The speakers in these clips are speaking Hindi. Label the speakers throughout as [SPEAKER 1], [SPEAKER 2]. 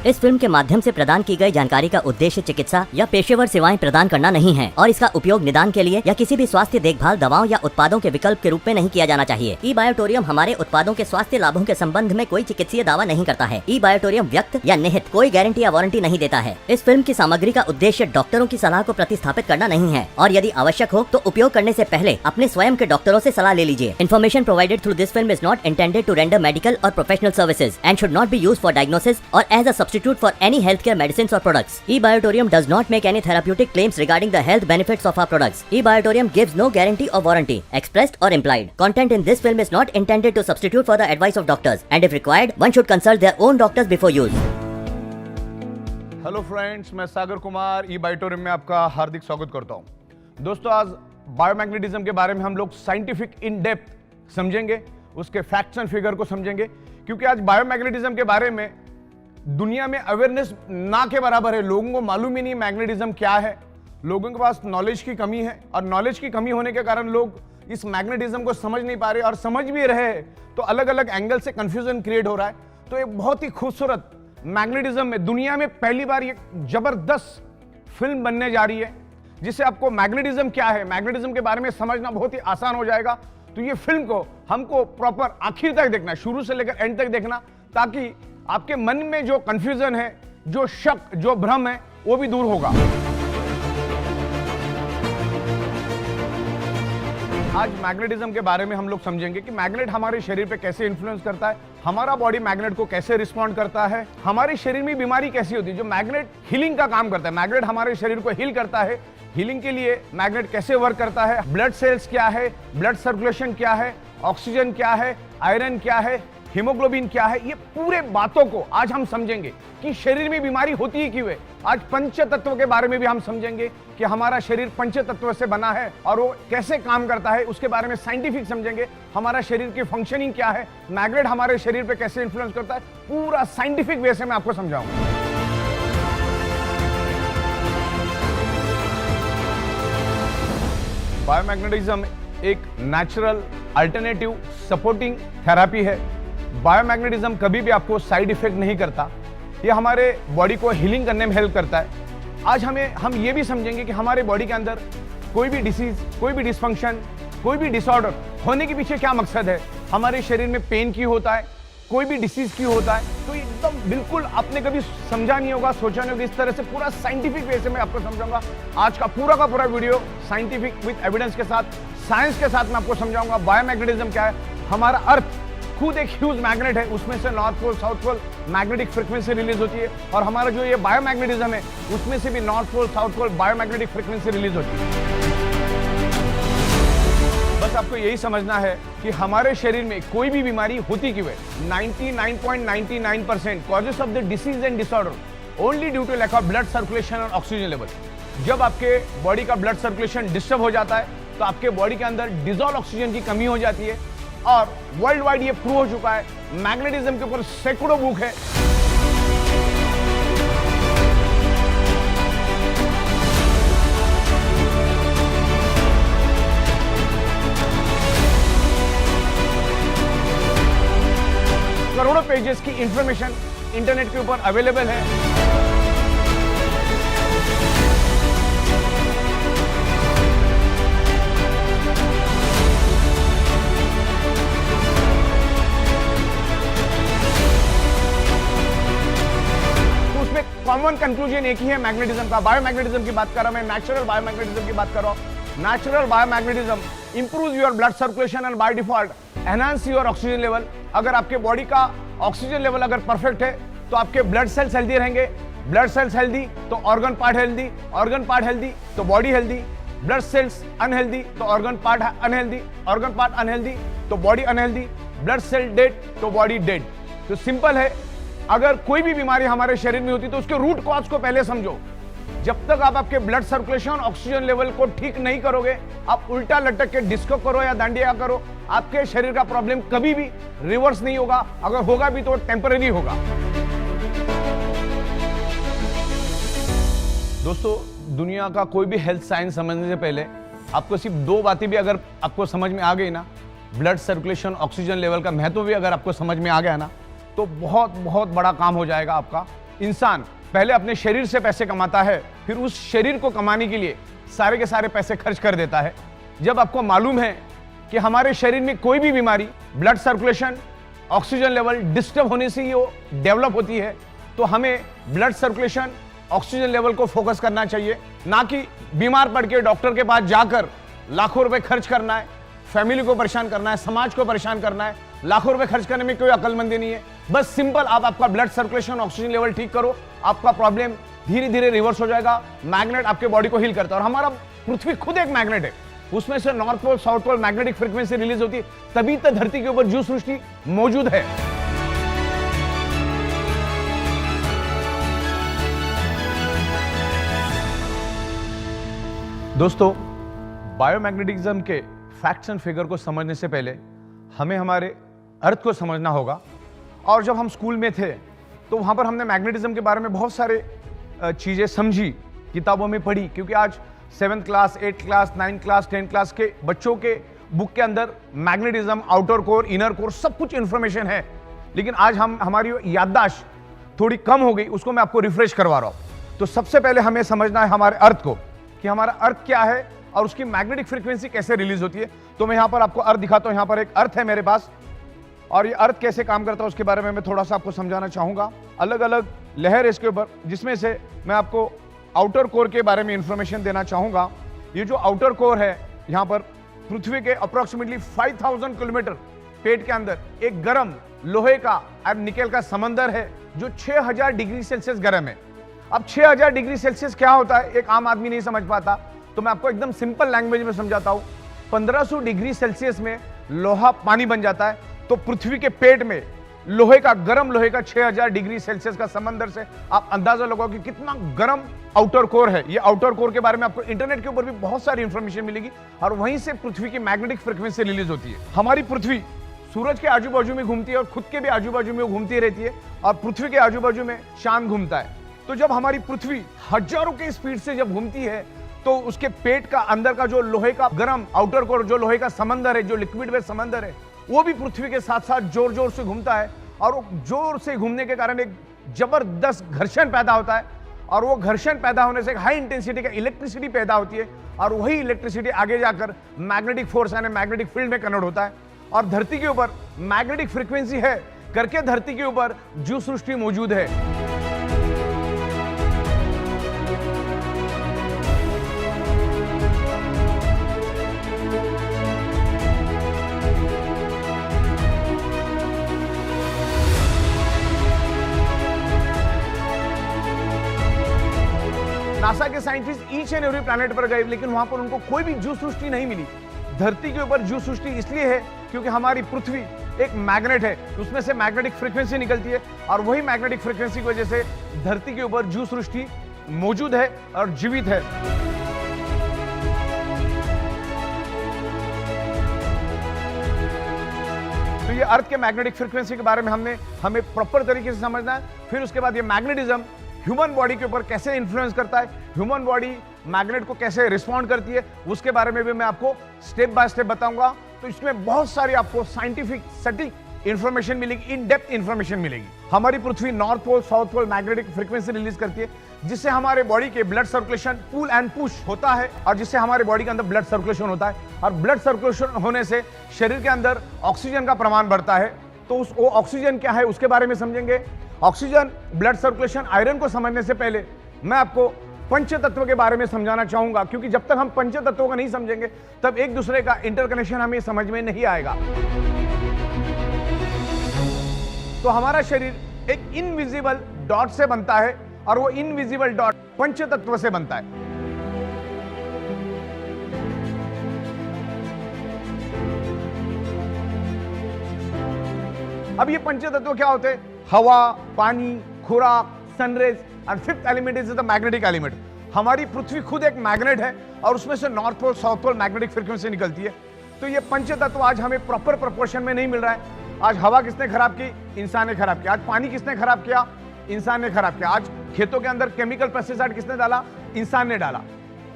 [SPEAKER 1] इस फिल्म के माध्यम से प्रदान की गई जानकारी का उद्देश्य चिकित्सा या पेशेवर सेवाएं प्रदान करना नहीं है और इसका उपयोग निदान के लिए या किसी भी स्वास्थ्य देखभाल दवाओं या उत्पादों के विकल्प के रूप में नहीं किया जाना चाहिए। ई बायोटोरियम हमारे उत्पादों के स्वास्थ्य लाभों के संबंध में कोई चिकित्सीय दावा नहीं करता है। ई बायोटोरियम व्यक्त या निहित कोई गारंटी या वारंटी नहीं देता है। इस फिल्म की सामग्री का उद्देश्य डॉक्टरों की सलाह को प्रतिस्थापित करना नहीं है और यदि आवश्यक हो तो उपयोग करने से पहले अपने स्वयं के डॉक्टरों से सलाह ले लीजिए। Information provided through this film is not intended to render medical और professional services and should not be used for diagnosis और as a substitute for any healthcare medicines or products. E-Biotorium does not make any therapeutic claims regarding the health benefits of our products. E-Biotorium gives no guarantee or warranty, expressed or implied. Content in this film is not intended to substitute for the advice of doctors, and if required, one should consult their own doctors before use.
[SPEAKER 2] Hello friends, मैं सागर कुमार ई-बायोटोरियम में आपका हार्दिक स्वागत करता हूं। दोस्तों, आज बायोमैग्नेटिज्म के बारे में हम लोग साइंटिफिक इन डेप्थ समझेंगे, उसके फैक्ट्स एंड फिगर को समझेंगे, क्योंकि आज बायोमैग्नेटिज्म के बारे में दुनिया में अवेयरनेस ना के बराबर है। लोगों को मालूम ही नहीं मैग्नेटिज्म क्या है। लोगों के पास नॉलेज की कमी है और नॉलेज की कमी होने के कारण लोग इस मैग्नेटिज्म को समझ नहीं पा रहे और समझ भी रहे तो अलग अलग एंगल से कंफ्यूजन क्रिएट हो रहा है। तो एक बहुत ही खूबसूरत मैग्नेटिज्म में दुनिया में पहली बार ये जबरदस्त फिल्म बनने जा रही है, जिससे आपको मैग्नेटिज्म क्या है, मैग्नेटिज्म के बारे में समझना बहुत ही आसान हो जाएगा। तो ये फिल्म को हमको प्रॉपर आखिर तक देखना, शुरू से लेकर एंड तक देखना, ताकि आपके मन में जो कंफ्यूजन है, जो शक, जो भ्रम है, वो भी दूर होगा। आज मैग्नेटिज्म के बारे में हम लोग समझेंगे कि मैग्नेट हमारे शरीर पे कैसे इन्फ्लुएंस करता है, हमारा बॉडी मैग्नेट को कैसे रिस्पॉन्ड करता है, हमारे शरीर में बीमारी कैसी होती है। जो मैग्नेट हीलिंग का काम करता है, मैग्नेट हमारे शरीर को हील करता है। हीलिंग के लिए मैग्नेट कैसे वर्क करता है, ब्लड सेल्स क्या है, ब्लड सर्कुलेशन क्या है, ऑक्सीजन क्या है, आयरन क्या है, हीमोग्लोबिन क्या है, ये पूरे बातों को आज हम समझेंगे कि शरीर में बीमारी होती ही क्यों है। आज पंच तत्व के बारे में भी हम समझेंगे कि हमारा शरीर पंच तत्व से बना है और वो कैसे काम करता है, उसके बारे में साइंटिफिक समझेंगे। हमारा शरीर की फंक्शनिंग क्या है, मैग्नेट हमारे शरीर पे कैसे इन्फ्लुएंस करता है, पूरा साइंटिफिक वे से मैं आपको समझाऊंगा। बायोमैग्नेटिज्म एक नेचुरल अल्टरनेटिव सपोर्टिंग थेरेपी है। बायोमैग्नेटिज्म कभी भी आपको साइड इफेक्ट नहीं करता, ये हमारे बॉडी को हीलिंग करने में हेल्प करता है। आज हम ये भी समझेंगे कि हमारे बॉडी के अंदर कोई भी डिसीज, कोई भी डिसफंक्शन, कोई भी डिसऑर्डर होने के पीछे क्या मकसद है। हमारे शरीर में पेन क्यों होता है, कोई भी डिसीज क्यों होता है, तो एकदम बिल्कुल आपने कभी समझा नहीं होगा, सोचा नहीं होगा। इस तरह से पूरा साइंटिफिक वे से मैं आपको समझाऊंगा। आज का पूरा वीडियो साइंटिफिक विद एविडेंस के साथ, साइंस के साथ मैं आपको समझाऊंगा बायोमैग्नेटिज्म क्या है। हमारा अर्थ खुद एक ह्यूज मैग्नेट है, उसमें से north pole south pole magnetic frequency release होती है और हमारा जो ये बायोमैग्नेटिज्म है उसमें से भी north pole south pole biomagnetic frequency release होती है। बस आपको यही समझना है कि हमारे शरीर में कोई भी बीमारी होती क्यों है। 99.99% causes of the disease and disorder only due to lack of blood circulation और ऑक्सीजन लेवल। जब आपके बॉडी का ब्लड सर्कुलेशन डिस्टर्ब हो जाता है तो आपके बॉडी के अंदर डिजॉल्व ऑक्सीजन की कमी हो जाती है और वर्ल्ड वाइड ये प्रूव हो चुका है। मैग्नेटिज्म के ऊपर सैकड़ों बुक है। करोड़ों पेजेस की इंफॉर्मेशन इंटरनेट के ऊपर अवेलेबल है। कॉमन कंक्लूजन एक ही है मैग्नेटिज्म का। बायोमैग्नेटिज्म की बात कर रहा हूं मैं, नेचुरल बायोमैग्नेटिज्म की बात कर रहा हूं। Natural biomagnetism improves your blood circulation and by default enhance your oxygen level. अगर आपके बॉडी का ऑक्सीजन लेवल अगर परफेक्ट है तो आपके ब्लड सेल्स हेल्दी रहेंगे, ब्लड सेल्स हेल्दी तो organ part healthy, organ part healthy तो body healthy, blood cells unhealthy तो organ part unhealthy, organ part unhealthy तो body unhealthy, blood cell dead तो बॉडी डेड। तो सिंपल है, अगर कोई भी बीमारी हमारे शरीर में होती तो उसके रूट कॉज को पहले समझो। जब तक आप आपके ब्लड सर्कुलेशन, ऑक्सीजन लेवल को ठीक नहीं करोगे, आप उल्टा लटक के डिस्को करो या दांडिया करो, आपके शरीर का प्रॉब्लम कभी भी रिवर्स नहीं होगा। अगर होगा भी तो टेम्पररी होगा। दोस्तों, दुनिया का कोई भी हेल्थ साइंस समझने से पहले आपको सिर्फ दो बातें भी अगर आपको समझ में आ गई ना, ब्लड सर्कुलेशन, ऑक्सीजन लेवल का महत्व भी अगर आपको समझ में आ गया ना, तो बहुत बहुत बड़ा काम हो जाएगा आपका। इंसान पहले अपने शरीर से पैसे कमाता है, फिर उस शरीर को कमाने के लिए सारे के सारे पैसे खर्च कर देता है। जब आपको मालूम है कि हमारे शरीर में कोई भी बीमारी blood circulation, oxygen level disturb होने से ही वो डेवलप होती है, तो हमें ब्लड सर्कुलेशन, ऑक्सीजन लेवल को फोकस करना चाहिए, ना कि बीमार पड़ के डॉक्टर के पास जाकर लाखों रुपए खर्च करना है, फैमिली को परेशान करना है, समाज को परेशान करना है। लाखों रुपए खर्च करने में कोई अक्लमंदी नहीं है। बस सिंपल आप आपका ब्लड सर्कुलेशन, ऑक्सीजन लेवल ठीक करो, आपका प्रॉब्लम धीरे धीरे रिवर्स हो जाएगा। मैग्नेट आपके बॉडी को हील करता है, और हमारा पृथ्वी खुद एक मैग्नेट है। उसमें से north pole, south pole magnetic frequency release होती है, तभी तो धरती के ऊपर जीव सृष्टि मौजूद है। दोस्तों, बायोमैग्नेटिज्म के फैक्ट्स एंड फिगर को समझने से पहले हमें हमारे अर्थ को समझना होगा। और जब हम स्कूल में थे तो वहां पर हमने मैग्नेटिज्म के बारे में बहुत सारे चीजें समझी, किताबों में पढ़ी, क्योंकि आज 7th class, 8th class, 9th class, 10th class के बच्चों के बुक के अंदर magnetism, outer core, inner core सब कुछ इंफॉर्मेशन है। लेकिन आज हमारी याददाश्त थोड़ी कम हो गई, उसको मैं आपको रिफ्रेश करवा रहा हूं। तो सबसे पहले हमें समझना है हमारे अर्थ को, कि हमारा अर्थ क्या है और उसकी मैग्नेटिक फ्रीक्वेंसी कैसे रिलीज होती है। तो मैं यहां पर आपको अर्थ दिखाता हूं। यहां पर एक अर्थ है मेरे पास, और ये अर्थ कैसे काम करता है उसके बारे में मैं थोड़ा सा आपको समझाना चाहूंगा। अलग अलग लहर इसके ऊपर, जिसमें से मैं आपको आउटर कोर के बारे में इंफॉर्मेशन देना चाहूंगा। ये जो आउटर कोर है, यहां पर पृथ्वी के अप्रोक्सीमेटली 5000 किलोमीटर पेट के अंदर एक गर्म लोहे का और निकेल का समंदर है, जो 6000 डिग्री सेल्सियस गर्म है। अब 6000 डिग्री सेल्सियस क्या होता है, एक आम आदमी नहीं समझ पाता, तो मैं आपको एकदम सिंपल लैंग्वेज में समझाता हूं। 1500 डिग्री सेल्सियस में लोहा पानी बन जाता है, तो पृथ्वी के पेट में लोहे का, गर्म लोहे का 6000 डिग्री सेल्सियस का समंदर से आप अंदाजा लगाओ कि कितना गर्म आउटर कोर है। ये आउटर कोर के बारे में आपको इंटरनेट के ऊपर भी बहुत सारी इंफॉर्मेशन मिलेगी, और वहीं से पृथ्वी की मैग्नेटिक फ्रीक्वेंसी रिलीज होती है। हमारी पृथ्वी सूरज के आजू बाजू में घूमती है, और खुद के भी आजू बाजू में वो घूमती रहती है, और पृथ्वी के आजू बाजू में चांद घूमता है। तो जब हमारी पृथ्वी हजारों की स्पीड से जब घूमती है, तो उसके पेट का अंदर का जो लोहे का गर्म आउटर कोर, जो लोहे का समंदर है, जो लिक्विड वेज समंदर है, वो भी पृथ्वी के साथ साथ जोर जोर से घूमता है। और वो जोर से घूमने के कारण एक जबरदस्त घर्षण पैदा होता है, और वो घर्षण पैदा होने से एक हाई इंटेंसिटी का इलेक्ट्रिसिटी पैदा होती है, और वही इलेक्ट्रिसिटी आगे जाकर मैग्नेटिक फोर्स यानी मैग्नेटिक फील्ड में कन्वर्ट होता है। और धरती के ऊपर मैग्नेटिक फ्रीक्वेंसी है करके धरती के ऊपर जीव सृष्टि मौजूद है। नासा के scientist each and every planet पर गए, लेकिन वहां पर उनको कोई भी जीव सृष्टि नहीं मिली। धरती के ऊपर जीव सृष्टि इसलिए है क्योंकि हमारी पृथ्वी एक मैग्नेट है, उसमें से मैग्नेटिक फ्रीक्वेंसी निकलती है, और वही मैग्नेटिक फ्रीक्वेंसी की वजह से धरती के ऊपर जीव सृष्टि मौजूद है और जीवित है। तो ये अर्थ के मैग्नेटिक फ्रीक्वेंसी के बारे में हमें प्रॉपर तरीके से समझना है। फिर उसके बाद ये मैग्नेटिज्म ह्यूमन बॉडी के ऊपर कैसे इन्फ्लुएंस करता है, ह्यूमन बॉडी मैग्नेट को कैसे रिस्पॉन्ड करती है, उसके बारे में भी मैं आपको स्टेप बाय स्टेप बताऊंगा। तो इसमें बहुत सारी आपको साइंटिफिक सटीक इंफॉर्मेशन मिलेगी, इन डेप्थ इंफॉर्मेशन मिलेगी। हमारी पृथ्वी north pole, south pole magnetic frequency release करती है, जिससे हमारे बॉडी के blood circulation pull and push होता है, और जिससे हमारे बॉडी के अंदर ब्लड सर्कुलेशन होता है, और ब्लड सर्कुलेशन होने से शरीर के अंदर ऑक्सीजन का प्रमाण बढ़ता है। तो वो ऑक्सीजन क्या है उसके बारे में समझेंगे। ऑक्सीजन, ब्लड सर्कुलेशन, आयरन को समझने से पहले मैं आपको पंच तत्व के बारे में समझाना चाहूंगा, क्योंकि जब तक हम पंच तत्वों को नहीं समझेंगे तब एक दूसरे का इंटरकनेक्शन हमें समझ में नहीं आएगा। तो हमारा शरीर एक इनविजिबल डॉट से बनता है, और वो इनविजिबल डॉट पंच तत्व से बनता है। अब ये पंच तत्व क्या होते हैं? हवा, पानी, खुराक, सनरेज, और fifth element is the magnetic element. हमारी पृथ्वी खुद एक मैग्नेट है, और उसमें से north pole, south pole magnetic frequency निकलती है। तो ये पंच तत्व आज हमें प्रॉपर प्रोपोर्शन में नहीं मिल रहा है। आज हवा किसने खराब की? इंसान ने खराब किया। आज पानी किसने खराब किया? इंसान ने खराब किया। आज खेतों के अंदर केमिकल पेस्टिसाइड किसने डाला? इंसान ने डाला।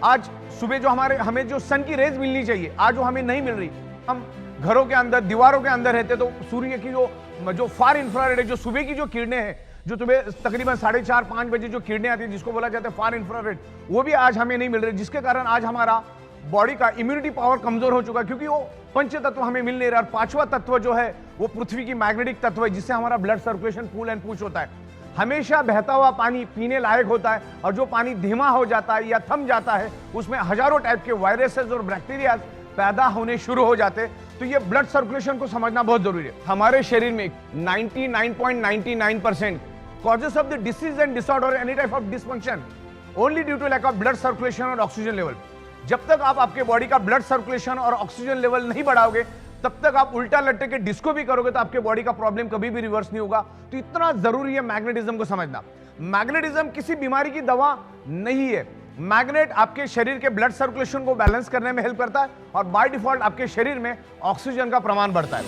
[SPEAKER 2] आज सुबह जो हमें जो सन की रेज मिलनी चाहिए, आज वो हमें नहीं मिल रही। हम घरों के अंदर, दीवारों के अंदर रहते, तो सूर्य की जो फार इंफ्रारेड, जो सुबह की जो किरणें हैं, जो सुबह तकरीबन 4:30-5 बजे जो किरणें आती है, जिसको बोला जाता है फार इंफ्रारेड, वो भी आज हमें नहीं मिल रहे, जिसके कारण आज हमारा बॉडी का इम्यूनिटी पावर कमजोर हो चुका है, क्योंकि वो पंच तत्व हमें मिल नहीं रहा। और पांचवा तत्व जो है वो पृथ्वी की मैग्नेटिक तत्व है, जिससे हमारा blood circulation pull and push होता है। हमेशा बहता हुआ पानी पीने लायक होता है, और जो पानी धीमा हो जाता है या थम जाता है, उसमें हजारों टाइप के वायरसेस और बैक्टीरिया पैदा होने शुरू हो जाते हैं। तो ये ब्लड सर्कुलेशन को समझना बहुत जरूरी है। हमारे शरीर में 99.99% causes of the disease and disorder, any type of dysfunction, only due to lack of blood circulation और ऑक्सीजन लेवल। जब तक आप आपके बॉडी का ब्लड सर्कुलेशन और ऑक्सीजन लेवल नहीं बढ़ाओगे, तब तक आप उल्टा लटक के डिस्को भी करोगे तो आपके बॉडी का प्रॉब्लम कभी भी रिवर्स नहीं होगा। तो इतना जरूरी है मैग्नेटिज्म को समझना। मैग्नेटिज्म किसी बीमारी की दवा नहीं है। मैग्नेट आपके शरीर के ब्लड सर्कुलेशन को बैलेंस करने में हेल्प करता है, और बाय डिफॉल्ट आपके शरीर में ऑक्सीजन का प्रमाण बढ़ता है।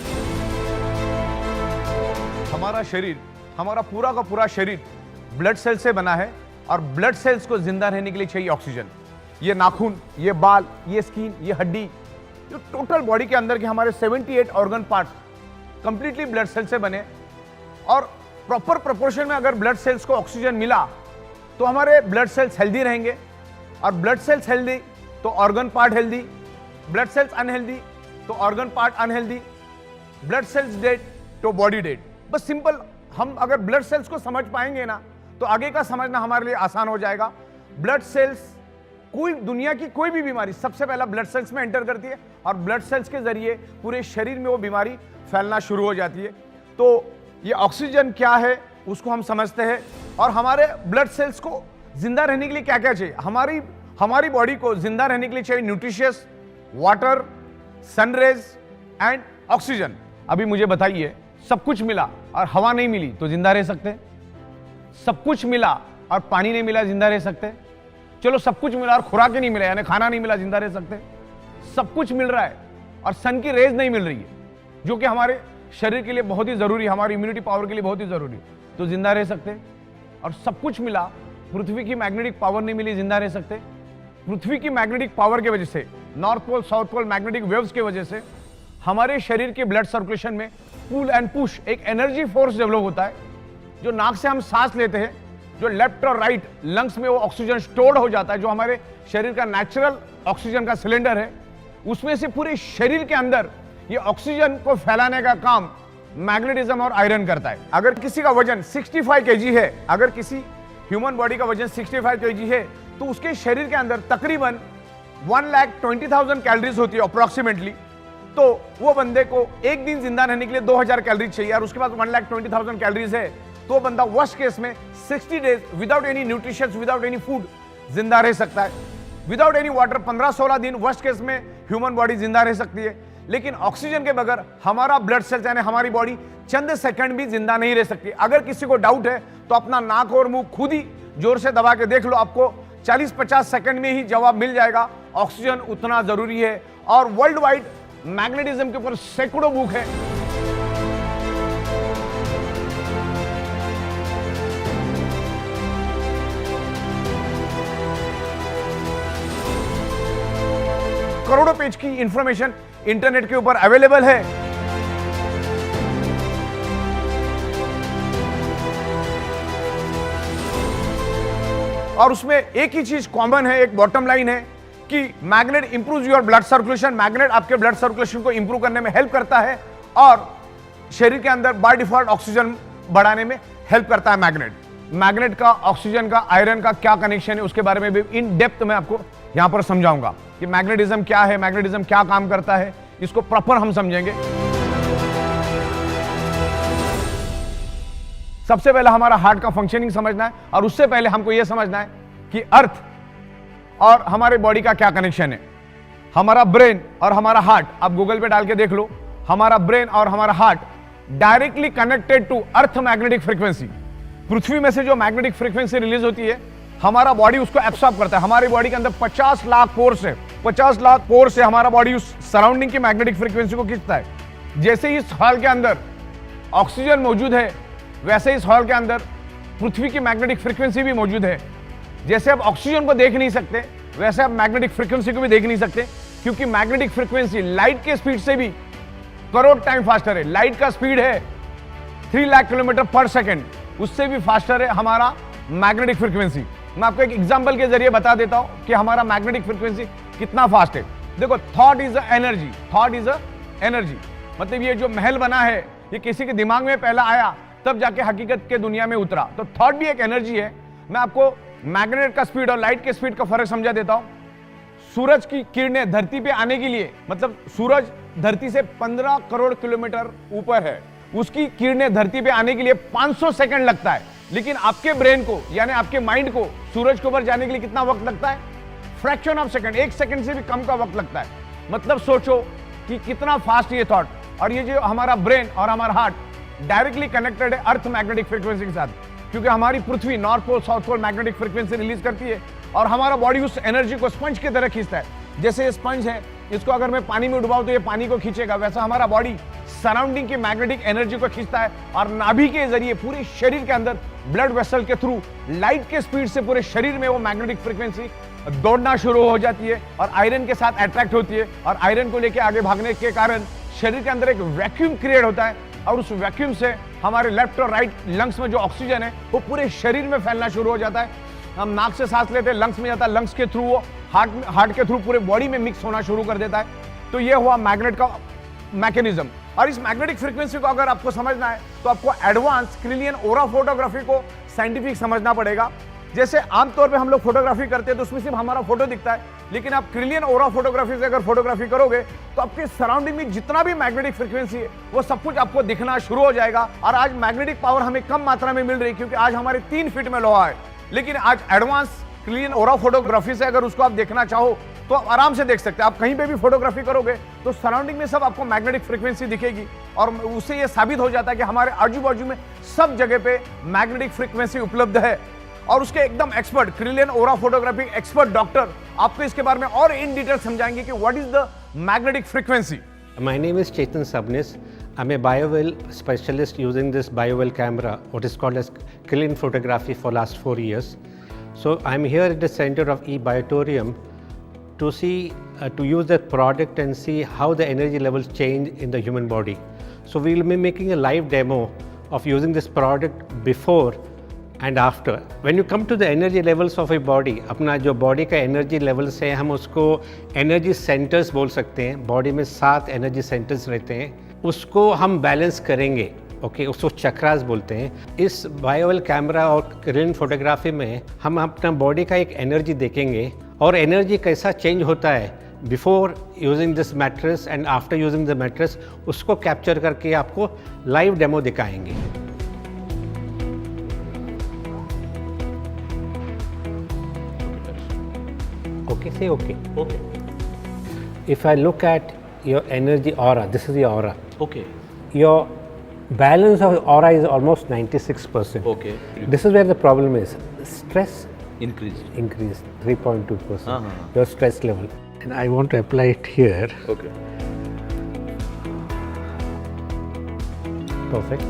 [SPEAKER 2] हमारा शरीर, हमारा पूरा का पूरा शरीर ब्लड सेल से बना है, और ब्लड सेल्स को जिंदा रहने के लिए चाहिए ऑक्सीजन। ये नाखून, ये बाल, ये स्किन, ये हड्डी, जो टोटल बॉडी के अंदर के हमारे 78 organ parts completely blood cell से बने, और प्रॉपर प्रोपोर्शन में अगर ब्लड सेल्स को ऑक्सीजन मिला तो हमारे ब्लड सेल्स हेल्दी रहेंगे, और ब्लड सेल्स हेल्दी तो organ part healthy, blood cells unhealthy तो organ part unhealthy, blood cells dead तो बॉडी डेड। बस सिंपल, हम अगर ब्लड सेल्स को समझ पाएंगे ना, तो आगे का समझना हमारे लिए आसान हो जाएगा। ब्लड सेल्स, कोई दुनिया की कोई भी बीमारी सबसे पहला ब्लड सेल्स में एंटर करती है, और ब्लड सेल्स के जरिए पूरे शरीर में वो बीमारी फैलना शुरू हो जाती है। तो ये ऑक्सीजन क्या है उसको हम समझते हैं, और हमारे ब्लड सेल्स को जिंदा रहने के लिए क्या क्या चाहिए। हमारी बॉडी को जिंदा रहने के लिए चाहिए nutritious, water, sun rays and oxygen. अभी मुझे बताइए, सब कुछ मिला और हवा नहीं मिली तो जिंदा रह सकते? सब कुछ मिला और पानी नहीं मिला, जिंदा रह सकते? चलो, सब कुछ मिला और खुराक ही नहीं मिला, यानी खाना नहीं मिला, जिंदा रह सकते? सब कुछ मिल रहा है और सन की रेज नहीं मिल रही है, जो कि हमारे शरीर के लिए बहुत ही जरूरी है, हमारी इम्यूनिटी पावर के लिए बहुत ही जरूरी है, तो जिंदा रह सकते? और सब कुछ मिला, पृथ्वी की मैग्नेटिक पावर नहीं मिली, जिंदा रह सकते? पृथ्वी की मैग्नेटिक पावर की वजह से, north pole south pole magnetic waves की वजह से हमारे शरीर के ब्लड सर्कुलेशन में पुल एंड पुश एक एनर्जी फोर्स डेवलप होता है। जो नाक से हम सांस लेते हैं, जो लेफ्ट और राइट लंग्स में वो ऑक्सीजन स्टोर्ड हो जाता है, जो हमारे शरीर का नेचुरल ऑक्सीजन का सिलेंडर है, उसमें से पूरे शरीर के अंदर ये ऑक्सीजन को फैलाने का काम मैग्नेटिज्म और आयरन करता है। अगर किसी का वजन 65 kg है, अगर किसी ह्यूमन बॉडी का वजन 65 kg है, तो उसके शरीर के अंदर तकरीबन 1,20,000 कैलोरीज होती है अप्रोक्सीमेटली। तो वो बंदे को एक दिन जिंदा रहने के लिए 2000 कैलोरी चाहिए, और उसके बाद 1,20,000 कैलोरीज है, तो बंदा वर्स्ट केस में 60 days without any nutrition, without any food जिंदा रह सकता है। विदाउट एनी वाटर 15-16 दिन वर्स्ट केस में ह्यूमन बॉडी जिंदा रह सकती है। लेकिन ऑक्सीजन के बगैर हमारा ब्लड सेल्स यानी हमारी बॉडी चंद सेकंड भी जिंदा नहीं रह सकती। अगर किसी को डाउट है तो अपना नाक और मुंह खुद ही जोर से दबा के देख लो, आपको 40-50 सेकंड में ही जवाब मिल जाएगा। ऑक्सीजन उतना जरूरी है, और वर्ल्ड वाइड मैग्नेटिज्म के ऊपर सैकड़ों बुक है। करोड़ों पेज की इंफॉर्मेशन इंटरनेट के ऊपर अवेलेबल है। और उसमें एक ही चीज कॉमन है, एक बॉटम लाइन है कि magnet improves your blood circulation. Magnet आपके ब्लड सर्कुलेशन को इंप्रूव करने में हेल्प करता है, और शरीर के अंदर बाय डिफॉल्ट ऑक्सीजन बढ़ाने में हेल्प करता है मैग्नेट का ऑक्सीजन का, आयरन का क्या कनेक्शन है, उसके बारे में भी इन डेप्थ में आपको यहां पर समझाऊंगा कि मैग्नेटिज्म क्या है, मैग्नेटिज्म क्या काम करता है, इसको प्रॉपर हम समझेंगे। सबसे पहले हमारा हार्ट का फंक्शनिंग समझना है, और उससे पहले हमको यह समझना है कि अर्थ और हमारे बॉडी का क्या कनेक्शन है। हमारा ब्रेन और हमारा हार्ट, आप गूगल पे डाल के देख लो, हमारा ब्रेन और हमारा heart directly connected to earth magnetic frequency. पृथ्वी में से जो मैग्नेटिक फ्रीक्वेंसी रिलीज होती है, हमारा बॉडी उसको एब्सॉर्ब करता है। हमारी बॉडी के अंदर 50 लाख पोर्स है, 50 लाख पोर्स से हमारा बॉडी उस सराउंडिंग की मैग्नेटिक फ्रीक्वेंसी को खींचता है। जैसे ही इस हॉल के अंदर ऑक्सीजन मौजूद है, वैसे इस हॉल के अंदर पृथ्वी की मैग्नेटिक फ्रीक्वेंसी भी मौजूद है। जैसे आप ऑक्सीजन को देख नहीं सकते, वैसे आप मैग्नेटिक फ्रीक्वेंसी को भी देख नहीं सकते, क्योंकि मैग्नेटिक फ्रीक्वेंसी लाइट के स्पीड से भी करोड़ टाइम फास्टर है। लाइट का स्पीड है 3 लाख किलोमीटर पर सेकेंड, उससे भी फास्टर है हमारा मैग्नेटिक फ्रीक्वेंसी। मैं आपको एक एग्जांपल के जरिए बता देता हूं कि हमारा मैग्नेटिक फ्रीक्वेंसी कितना फास्ट है। देखो, thought is a energy, thought is a energy. मतलब ये जो महल बना है ये किसी के दिमाग में पहला आया तब जाके हकीकत के दुनिया में उतरा। तो थॉट भी एक एनर्जी है। मैं आपको मैग्नेट का स्पीड और लाइट के स्पीड का फर्क समझा देता हूं। सूरज की किरणें धरती पे आने के लिए, मतलब सूरज धरती से 15 करोड़ किलोमीटर ऊपर है, उसकी किरणें धरती पे आने के लिए 500 सेकंड लगता है। लेकिन आपके ब्रेन को यानी आपके माइंड को सूरज के ऊपर जाने के लिए कितना वक्त लगता है? फ्रैक्शन ऑफ सेकंड, 1 सेकंड से भी कम का वक्त लगता है। मतलब सोचो कि कितना फास्ट ये थॉट। और ये जो हमारा ब्रेन और हमारा हार्ट डायरेक्टली कनेक्टेड है अर्थ मैग्नेटिक फ्रीक्वेंसी के साथ, क्योंकि हमारी पृथ्वी north pole south pole magnetic frequency release करती है और हमारा बॉडी उस एनर्जी को स्पंज की तरह खींचता है। जैसे ये स्पंज है, इसको अगर मैं पानी में डुबाऊं तो ये पानी को खींचेगा, वैसा हमारा बॉडी सराउंडिंग की मैग्नेटिक एनर्जी को खींचता है और नाभि के जरिए पूरे शरीर के अंदर ब्लड वेसल के थ्रू लाइट के स्पीड से पूरे शरीर में वो मैग्नेटिक फ्रीक्वेंसी दौड़ना शुरू हो जाती है और आयरन के साथ अट्रैक्ट होती है और आयरन को लेकर आगे भागने के कारण शरीर के अंदर एक वैक्यूम क्रिएट होता है और उस वैक्यूम से हमारे लेफ्ट और राइट लंग्स में जो ऑक्सीजन है वो पूरे शरीर में फैलना शुरू हो जाता है। हम नाक से सांस लेते हैं, लंग्स में जाता है, लंग्स के थ्रू वो हार्ट के थ्रू पूरे बॉडी में मिक्स होना शुरू कर देता है। तो ये हुआ मैग्नेट का मैकेनिज्म। और इस मैग्नेटिक फ्रीक्वेंसी को अगर आपको समझना है तो आपको एडवांस क्रिलियन ओरा फोटोग्राफी को साइंटिफिक समझना पड़ेगा। जैसे आमतौर पे हम लोग फोटोग्राफी करते हैं तो उसमें सिर्फ हमारा फोटो दिखता है, लेकिन आप क्रिलियन ओरा फोटोग्राफी से अगर फोटोग्राफी करोगे तो आपके सराउंडिंग में जितना भी मैग्नेटिक फ्रीक्वेंसी है वो सब कुछ आपको दिखना शुरू हो जाएगा। और आज मैग्नेटिक पावर हमें कम मात्रा में मिल रही है क्योंकि आज हमारे 3 फीट में लोहा है, लेकिन आज एडवांस क्रिलियन ओरा फोटोग्राफी से अगर उसको आप देखना चाहो तो आप आराम से देख सकते हैं। आप कहीं पे भी फोटोग्राफी करोगे तो सराउंडिंग में सब आपको मैग्नेटिक फ्रीक्वेंसी दिखेगी और उससे ये साबित हो जाता है कि हमारे आजू बाजू में सब जगह पे मैग्नेटिक फ्रीक्वेंसी उपलब्ध है। और उसके एकदम एक्सपर्ट क्रिलियन ओरा फोटोग्राफी एक्सपर्ट डॉक्टर आपको इसके बारे में और इन डिटेल समझाएंगे कि what is the magnetic frequency.
[SPEAKER 3] My name is Chetan Sabnis. I'm a biowell specialist using this biowell camera, what is called as Krillin photography for last 4 years. So I'm here at the center of eBiotorium to see, to use that product and see how the energy levels change in the human body. So we'll be making a live demo of using this product before and after. When you come to the energy levels of a body, अपना जो body का energy levels है हम उसको energy centers बोल सकते हैं। body में 7 energy centers रहते हैं, उसको हम balance करेंगे। ओके, उसको चक्रास बोलते हैं। इस बायोवेल कैमरा और क्रिलिन फोटोग्राफी में हम अपना बॉडी का एक एनर्जी देखेंगे और एनर्जी कैसा चेंज होता है before using this mattress and after using the mattress, उसको कैप्चर करके आपको लाइव डेमो दिखाएंगे। ओके से okay
[SPEAKER 4] Okay.
[SPEAKER 3] If I look at your energy aura, this is your aura.
[SPEAKER 4] Okay.
[SPEAKER 3] Your balance of aura is almost 96%.
[SPEAKER 4] Okay.
[SPEAKER 3] This is where the problem is. Stress
[SPEAKER 4] Increased.
[SPEAKER 3] increased 3.2%.
[SPEAKER 4] Uh-huh.
[SPEAKER 3] Your stress level. And I want to apply it here.
[SPEAKER 4] Okay.
[SPEAKER 3] Perfect.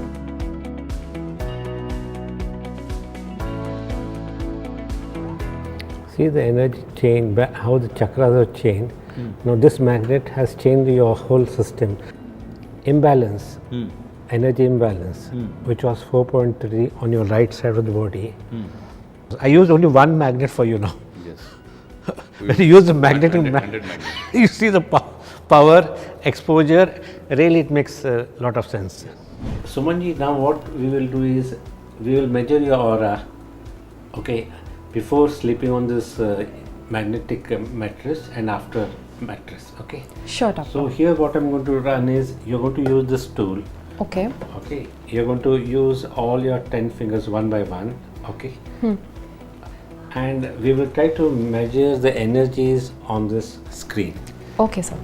[SPEAKER 3] See the energy change, how the chakras are changed. Now this magnet has changed your whole system. Imbalance. Energy imbalance, which was 4.3 on your right side of the body. I used only one magnet for you now.
[SPEAKER 4] Yes.
[SPEAKER 3] When you use the magnetic
[SPEAKER 4] 100 magnet.
[SPEAKER 3] you see the power, exposure, really it makes a lot of sense. Sumanji, now what we will do is, we will measure your aura, okay, before sleeping on this magnetic mattress and after mattress, okay?
[SPEAKER 5] Sure, doctor.
[SPEAKER 3] So here what I'm going to run is, you're going to use this tool.
[SPEAKER 5] Okay.
[SPEAKER 3] Okay, you're going to use all your 10 fingers one by one, okay? And we will try to measure the energies on this screen.
[SPEAKER 5] Okay, sir.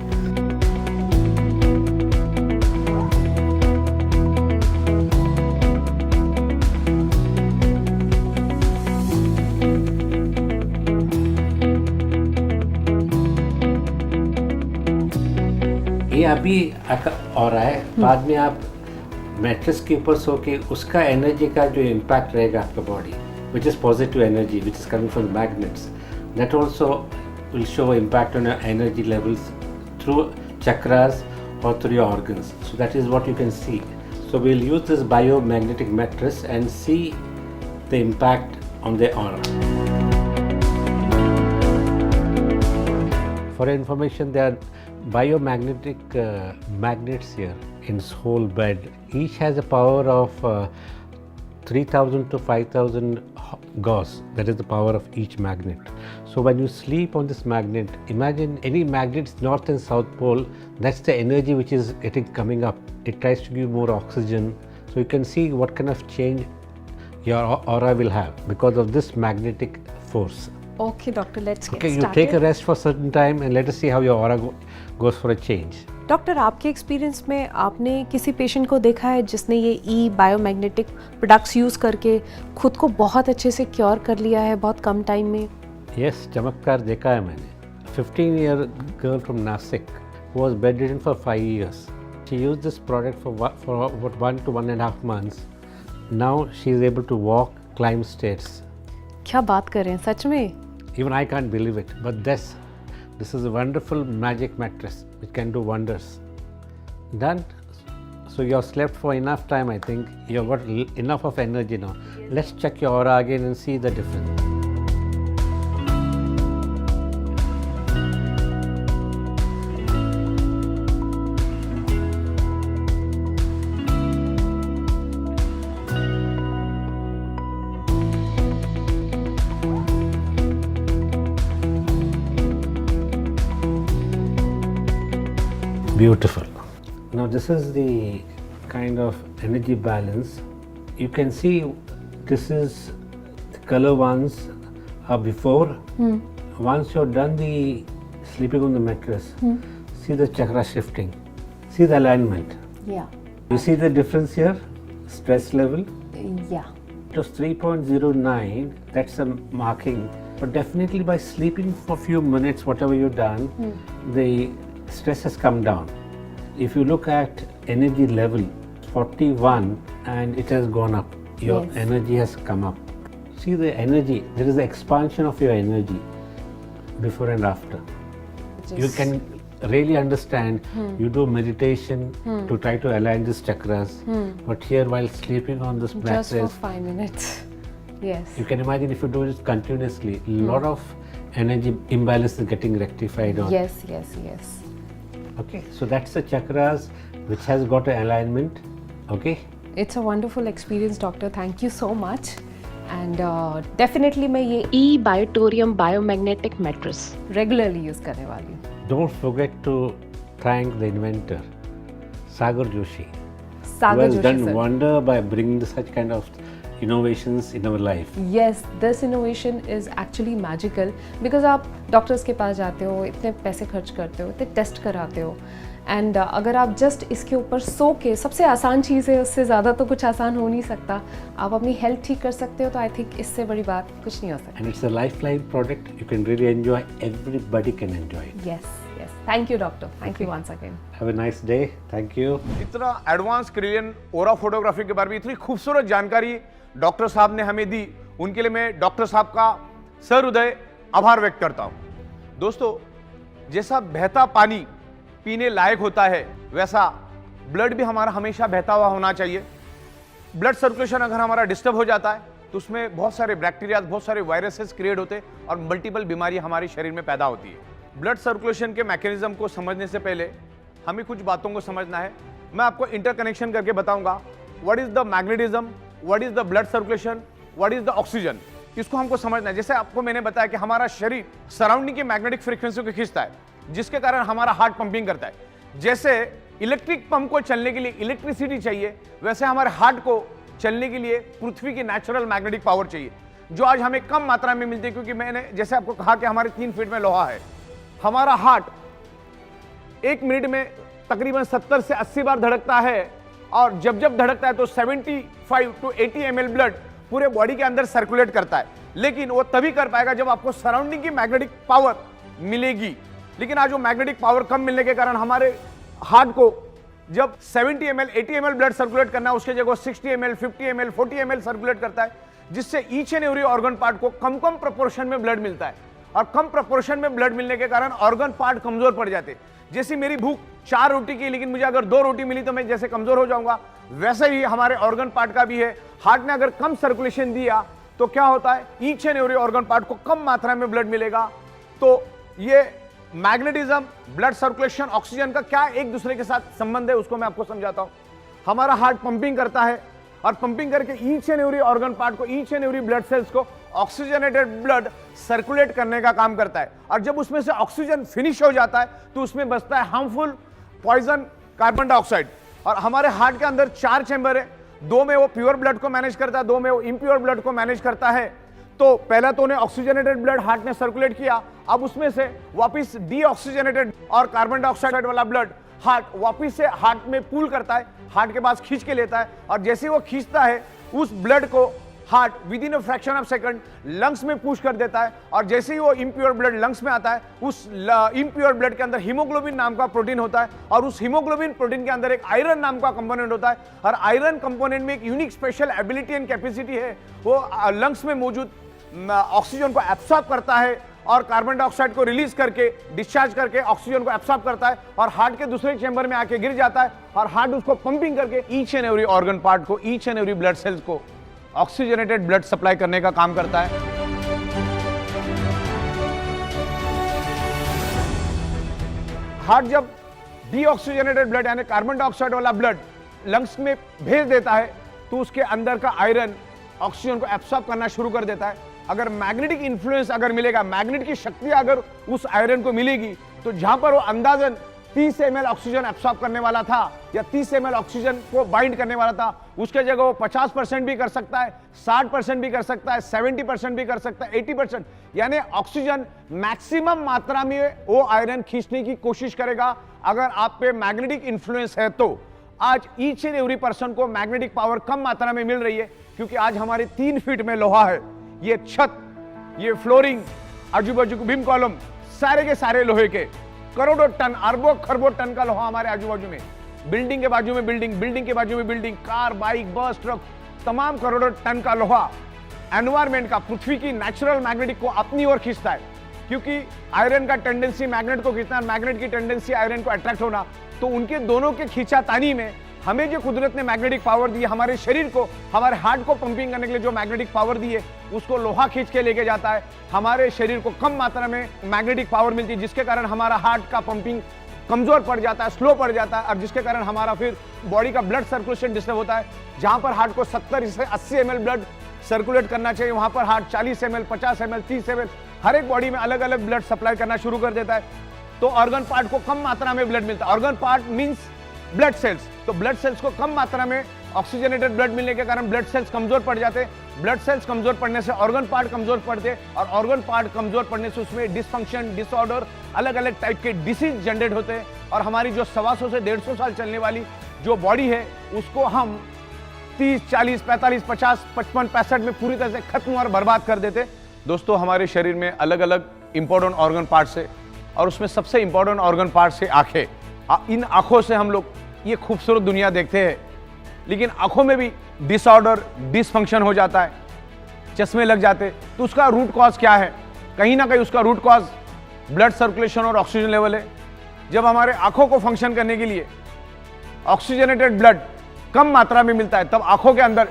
[SPEAKER 3] ये अभी और है, बाद में आप मैट्रेस के ऊपर सो के उसका एनर्जी का जो इम्पैक्ट रहेगा आपका body, which is positive energy which is coming from magnets, that also will show impact on your energy levels through chakras और through your organs. So that is what you can see. So we'll use this biomagnetic mattress and see the impact on the aura. For your information, there are biomagnetic magnets here in this whole bed. Each has a power of 3000 to 5000 Gauss. That is the power of each magnet. So when you sleep on this magnet, imagine any magnet's north and south pole, that's the energy which is coming up. It tries to give more oxygen. So you can see what kind of change your aura will have because of this magnetic force.
[SPEAKER 4] Okay, doctor, let's get
[SPEAKER 3] Okay, you
[SPEAKER 4] started.
[SPEAKER 3] take a rest for a certain time and let us see how your aura goes for a change.
[SPEAKER 4] Doctor, आपके एक्सपीरियंस में आपने किसी पेशेंट को देखा है जिसने ये ई बायोमैग्नेटिक प्रोडक्ट्स यूज़ करके खुद को बहुत अच्छे से क्योर कर लिया है बहुत कम टाइम में?
[SPEAKER 3] Yes, चमत्कार देखा है मैंने. 15-year girl from Nasik who was bedridden for 5 years. She used this product for about 1 to 1.5 months. Now she is able to walk, climb stairs.
[SPEAKER 4] क्या बात कर रहे हैं, सच में?
[SPEAKER 3] Even I can't believe it, but this is a wonderful magic mattress which can do wonders. Done. So you have slept for enough time, I think. You have got enough of energy now. Let's check your aura again and see the difference. Beautiful. Now this is the kind of energy balance. You can see this is the color ones are before. Once you're done the sleeping on the mattress, see the chakra shifting. See the alignment.
[SPEAKER 4] Yeah.
[SPEAKER 3] You see the difference here? Stress level.
[SPEAKER 4] Yeah.
[SPEAKER 3] It was 3.09, that's a marking. But definitely by sleeping for a few minutes, whatever you've done, the stress has come down. If you look at energy level, 41 and it has gone up. Your
[SPEAKER 4] Yes.
[SPEAKER 3] energy has come up. See the energy, there is the expansion of your energy before and after. You can really understand, you do meditation to try to align these chakras, but here while sleeping on this
[SPEAKER 4] Just
[SPEAKER 3] mattress,
[SPEAKER 4] for 5 minutes. Yes.
[SPEAKER 3] you can imagine if you do it continuously, a lot of energy imbalance is getting rectified on.
[SPEAKER 4] Yes, yes, yes.
[SPEAKER 3] Okay, so that's the chakras which has got an alignment. Okay,
[SPEAKER 4] It's a wonderful experience, doctor. Thank you so much. And definitely मैं ये e-Biotorium biomagnetic mattress regularly use करने वाली हूँ.
[SPEAKER 3] don't forget to thank the inventor, Sagar Joshi, who
[SPEAKER 4] Sagar
[SPEAKER 3] has
[SPEAKER 4] Joshi
[SPEAKER 3] done
[SPEAKER 4] sir.
[SPEAKER 3] wonder by bringing such kind of innovations in our life.
[SPEAKER 4] Yes, this innovation is actually magical because आप डॉक्टर्स के पास जाते हो, इतने पैसे खर्च करते हो, इतने टेस्ट कराते हो एंड अगर आप जस्ट इसके ऊपर सो के, सबसे आसान चीज़ है, उससे ज़्यादा तो कुछ आसान हो नहीं सकता. आप अपनी हेल्थ ठीक कर सकते हो तो आई थिंक इससे बड़ी बात कुछ नहीं हो सकती.
[SPEAKER 3] And it's a lifeline product you can really enjoy. Everybody can enjoy it.
[SPEAKER 4] Yes, yes. Thank you, doctor. Thank you once again.
[SPEAKER 3] Have a nice day. Thank you.
[SPEAKER 2] इतना एडवांस क्रिलियन ओरा फोटोग्राफी के बारे में इतनी खूबसूरत जानकारी डॉक्टर साहब ने हमें दी, उनके लिए मैं डॉक्टर साहब का सहृदय आभार व्यक्त करता हूं. दोस्तों, जैसा बहता पानी पीने लायक होता है, वैसा ब्लड भी हमारा हमेशा बहता हुआ होना चाहिए. ब्लड सर्कुलेशन अगर हमारा डिस्टर्ब हो जाता है तो उसमें बहुत सारे बैक्टीरिया, बहुत सारे वायरसेस क्रिएट होते हैं और मल्टीपल बीमारी हमारे शरीर में पैदा होती है. ब्लड सर्कुलेशन के मैकेनिज्म को समझने से पहले हमें कुछ बातों को समझना है. मैं आपको इंटरकनेक्शन करके बताऊंगा. What is the magnetism, what is the blood circulation, what is the oxygen. इसको हमको समझना है. जैसे आपको मैंने बताया कि हमारा शरीर सराउंडिंग की मैग्नेटिक फ्रीक्वेंसी को खींचता है, जिसके कारण हमारा हार्ट पंपिंग करता है. जैसे इलेक्ट्रिक पंप को चलने के लिए इलेक्ट्रिसिटी चाहिए, वैसे हमारे हार्ट को चलने के लिए पृथ्वी की नेचुरल मैग्नेटिक पावर चाहिए, जो आज हमें कम मात्रा में मिलती है. क्योंकि मैंने जैसे आपको कहा कि हमारे 3 फीट में लोहा है. हमारा हार्ट 1 मिनट में तकरीबन 70 से 80 बार धड़कता है और जब जब धड़कता है तो 75 टू 80 ml ब्लड पूरे बॉडी के अंदर सर्कुलेट करता है. लेकिन वो तभी कर पाएगा जब आपको सराउंडिंग की मैग्नेटिक पावर मिलेगी. लेकिन आज वो मैग्नेटिक पावर कम मिलने के कारण हमारे हार्ट को जब 70 ml 80 ml ब्लड सर्कुलेट करना है, उसके जगह 60 ml 50 ml 40 ml सर्कुलेट करता है, जिससे each and every organ part को कम कम प्रोपोर्शन में ब्लड मिलता है. और कम प्रोपोर्शन में ब्लड मिलने के कारण ऑर्गन पार्ट कमजोर पड़ जाते. जैसे मेरी भूख 4 रोटी की, लेकिन मुझे अगर 2 रोटी मिली तो मैं जैसे कमजोर हो जाऊंगा, वैसे ही हमारे ऑर्गन पार्ट का भी है। हार्ट ने अगर कम सर्कुलेशन दिया तो क्या होता है, each and every organ part को कम मात्रा में ब्लड मिलेगा। तो ये मैग्नेटिज्म, ब्लड सर्कुलेशन, ऑक्सीजन का क्या एक दूसरे के साथ संबंध है उसको मैं आपको समझाता हूं। हमारा हार्ट पंपिंग करता है और पंपिंग करके each and every organ part को, each and every blood cells को ऑक्सीजनेटेड ब्लड सर्कुलेट करने का काम करता है। और जब उसमें से ऑक्सीजन फिनिश हो जाता है तो उसमें बचता है हार्मफुल पॉइजन कार्बन डाइऑक्साइड। और हमारे हार्ट के अंदर 4 चैम्बर है, 2 में वो प्योर ब्लड को मैनेज करता है, 2 में वो इम्प्योर ब्लड को मैनेज करता है। तो पहला तो उन्हें ऑक्सीजनेटेड ब्लड हार्ट ने सर्कुलेट किया, अब उसमें से वापस डीऑक्सीजनेटेड और कार्बन डाइऑक्साइड वाला ब्लड हार्ट वापस से हार्ट में पूल करता है, हार्ट के पास खींच के लेता है। और जैसे ही वो खींचता है उस ब्लड को heart with in a fraction of second lungs में पुश कर देता है। और जैसे ही वो इम्प्योर ब्लड लंग्स में आता है, उस इम्प्योर ब्लड के अंदर हीमोग्लोबिन नाम का प्रोटीन होता है और उस हीमोग्लोबिन प्रोटीन के अंदर एक आयरन नाम का कंपोनेंट होता है। और आयरन कंपोनेंट में एक unique special ability and capacity है, वो लंग्स में मौजूद ऑक्सीजन को एब्सॉर्ब करता है और कार्बन डाइऑक्साइड को रिलीज करके, डिस्चार्ज करके ऑक्सीजन को एब्सॉर्ब करता है और हार्ट के दूसरे चैम्बर में आके गिर जाता है। और हार्ट उसको पंपिंग करके each and every organ part को, each and every blood cells को ऑक्सीजनेटेड ब्लड सप्लाई करने का काम करता है। हार्ट जब डीऑक्सीजनेटेड ब्लड यानी कार्बन डाइऑक्साइड वाला ब्लड लंग्स में भेज देता है तो उसके अंदर का आयरन ऑक्सीजन को एब्सॉर्ब करना शुरू कर देता है। अगर मैग्नेटिक इन्फ्लुएंस अगर मिलेगा, मैग्नेट की शक्ति अगर उस आयरन को मिलेगी, तो जहां पर वो अंदाजन 30 ml ऑक्सीजन एब्सॉर्ब करने वाला था या 30 ml ऑक्सीजन को बाइंड करने वाला था, उसके जगह वो 50% भी कर सकता है, 60% भी कर सकता है, 70% भी कर सकता है, 80%। यानी ऑक्सीजन मैक्सिमम मात्रा में वो आयरन खींचने की कोशिश करेगा अगर आप पे मैग्नेटिक इन्फ्लुएंस है तो। आज ईच एंड एवरी पर्सन को मैग्नेटिक पावर कम मात्रा में मिल रही है क्योंकि आज हमारे 3 फीट में लोहा है। ये छत, ये फ्लोरिंग, आजू बाजू बीम कॉलम, सारे के सारे लोहे के, करोड़ों टन, अरबों खरबों टन का लोहा हमारे आजू बाजू में, बिल्डिंग के बाजू में बिल्डिंग, बिल्डिंग के बाजू में बिल्डिंग, कार, बाइक, बस, ट्रक, तमाम करोड़ों टन का लोहा एनवायरमेंट का, पृथ्वी की नेचुरल मैग्नेटिक को अपनी ओर खींचता है। क्योंकि आयरन का टेंडेंसी मैग्नेट को खींचना, मैग्नेट की टेंडेंसी आयरन को अट्रैक्ट होना, तो उनके दोनों के खींचातानी में हमें जो कुदरत ने मैग्नेटिक पावर दी है, हमारे शरीर को, हमारे हार्ट को पंपिंग करने के लिए जो मैग्नेटिक पावर दी है, उसको लोहा खींच के लेके जाता है। हमारे शरीर को कम मात्रा में मैग्नेटिक पावर मिलती है जिसके कारण हमारा हार्ट का पंपिंग कमजोर पड़ जाता है, स्लो पड़ जाता है और जिसके कारण हमारा फिर बॉडी का ब्लड सर्कुलेशन डिस्टर्ब होता है। जहां पर हार्ट को 70 से 80 ml ब्लड सर्कुलेट करना चाहिए, वहां पर हार्ट 40 ml, 50 ml, 30 ml हर एक बॉडी में अलग अलग ब्लड सप्लाई करना शुरू कर देता है। तो ऑर्गन पार्ट को कम मात्रा में ब्लड मिलता है। Organ part means blood cells, तो ब्लड सेल्स को कम मात्रा में ऑक्सीजनेटेड ब्लड मिलने के कारण ब्लड सेल्स कमजोर पड़ जाते हैं। ब्लड सेल्स कमजोर पड़ने से ऑर्गन पार्ट कमजोर पड़ते हैं और ऑर्गन पार्ट कमजोर पड़ने से उसमें डिसफंक्शन, डिसऑर्डर, अलग अलग टाइप के डिसीज जनरेट होते हैं। और हमारी जो 125 से 150 साल चलने वाली जो बॉडी है उसको हम 30, 40, 45, 50, 55, 65 में पूरी तरह से खत्म और बर्बाद कर देते। दोस्तों, हमारे शरीर में अलग अलग इंपॉर्टेंट ऑर्गन पार्ट्स है और उसमें सबसे इंपॉर्टेंट ऑर्गन पार्ट्स है आंखें। इन आंखों से हम लोग ये खूबसूरत दुनिया देखते हैं, लेकिन आंखों में भी डिसऑर्डर, डिसफंक्शन हो जाता है, चश्मे लग जाते। तो उसका रूट कॉज क्या है? कहीं ना कहीं उसका रूट कॉज ब्लड सर्कुलेशन और ऑक्सीजन लेवल है। जब हमारे आंखों को फंक्शन करने के लिए ऑक्सीजनेटेड ब्लड कम मात्रा में मिलता है, तब आंखों के अंदर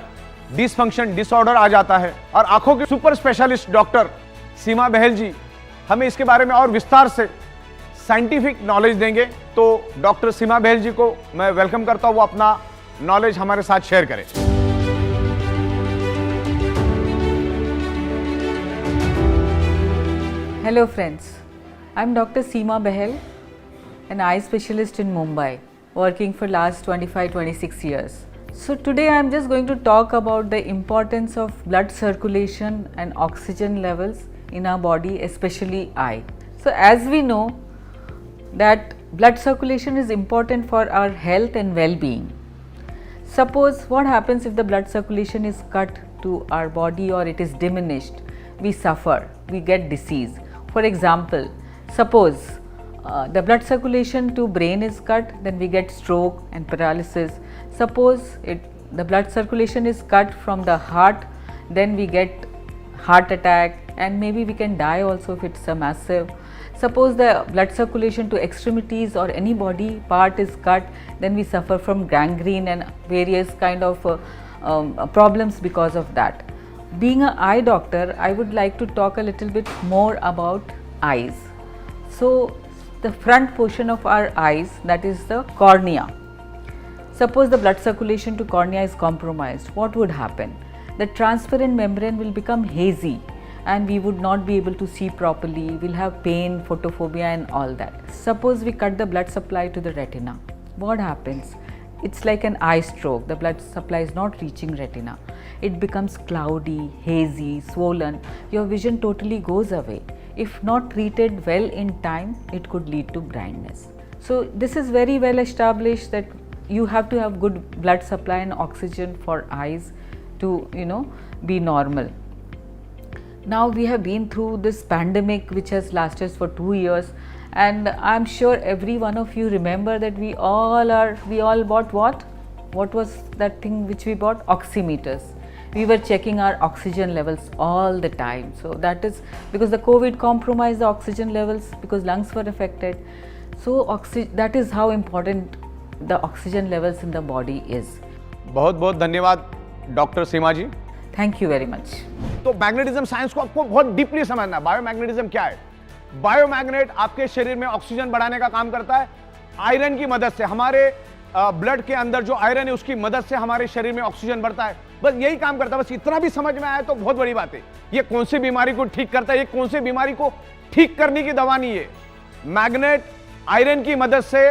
[SPEAKER 2] डिसफंक्शन, डिसऑर्डर आ जाता है। और आंखों के सुपर स्पेशलिस्ट डॉक्टर सीमा बहल जी हमें इसके बारे में और विस्तार से साइंटिफिक नॉलेज देंगे। तो डॉक्टर सीमा बहल जी को मैं वेलकम करता हूं, वो अपना नॉलेज हमारे साथ शेयर करें।
[SPEAKER 5] Hello friends, I'm Dr. Seema Bahel, an eye specialist in Mumbai, working for last 25-26 years. So today I'm just going to talk about the importance of blood circulation and oxygen levels in our body, especially eye. So as we know that blood circulation is important for our health and well-being. Suppose what happens if the blood circulation is cut to our body or it is diminished, we suffer, we get disease. For example, suppose the blood circulation to brain is cut, then we get stroke and paralysis. Suppose the blood circulation is cut from the heart, then we get heart attack and maybe we can die also if it's a massive. Suppose the blood circulation to extremities or any body part is cut, then we suffer from gangrene and various kind of problems because of that. Being an eye doctor, I would like to talk a little bit more about eyes. So the front portion of our eyes, that is the cornea. Suppose the blood circulation to cornea is compromised, what would happen? The transparent membrane will become hazy and we would not be able to see properly, we'll have pain, photophobia and all that. Suppose we cut the blood supply to the retina, what happens? It's like an eye stroke, the blood supply is not reaching retina. It becomes cloudy, hazy, swollen, your vision totally goes away. If not treated well in time, it could lead to blindness. So this is very well established that you have to have good blood supply and oxygen for eyes to, be normal. Now we have been through this pandemic which has lasted for 2 years, and I'm sure every one of you remember that we all bought what? What was that thing which we bought? Oximeters. We were checking our oxygen levels all the time. So that is because the COVID compromised the oxygen levels because lungs were affected. So that is how important the oxygen levels in the body is.
[SPEAKER 2] बहुत बहुत धन्यवाद doctor Seema ji.
[SPEAKER 5] Thank you very much.
[SPEAKER 2] तो मैग्नेटिज्म साइंस को आपको बहुत डीपली समझना है। बायोमैग्नेटिज्म क्या है? बायोमैग्नेट आपके शरीर में ऑक्सीजन बढ़ाने का काम करता है आयरन की मदद से। हमारे ब्लड के अंदर जो आयरन है उसकी मदद से हमारे शरीर में ऑक्सीजन बढ़ता है, बस यही काम करता है। बस इतना भी समझ में आया तो बहुत बड़ी बात है। ये कौन सी बीमारी को ठीक करता है, ये कौन सी बीमारी को ठीक करने की दवा नहीं है। मैग्नेट आयरन की मदद से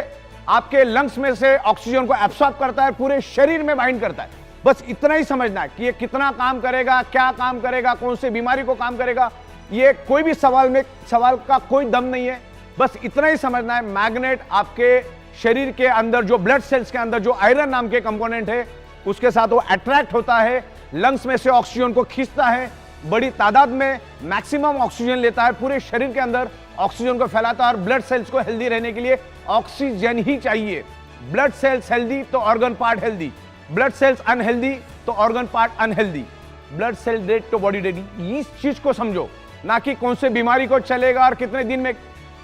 [SPEAKER 2] आपके लंग्स में से ऑक्सीजन को एब्सॉर्ब करता है, पूरे शरीर में बाइंड करता है। बस इतना ही समझना है कि ये कितना काम करेगा, क्या काम करेगा, कौन सी बीमारी को काम करेगा, ये कोई भी सवाल का कोई दम नहीं है। बस इतना ही समझना है, मैग्नेट आपके शरीर के अंदर जो ब्लड सेल्स के अंदर जो आयरन नाम के कंपोनेंट है उसके साथ वो अट्रैक्ट होता है, लंग्स में से ऑक्सीजन को खींचता है, बड़ी तादाद में मैक्सिमम ऑक्सीजन लेता है, पूरे शरीर के अंदर ऑक्सीजन को फैलाता है। और ब्लड सेल्स को हेल्दी रहने के लिए ऑक्सीजन ही चाहिए। ब्लड सेल्स हेल्दी तो organ part healthy, blood cells unhealthy तो organ part unhealthy, blood cell dead तो बॉडी डेड। इस चीज को समझो, ना कि कौन से बीमारी को चलेगा और कितने दिन में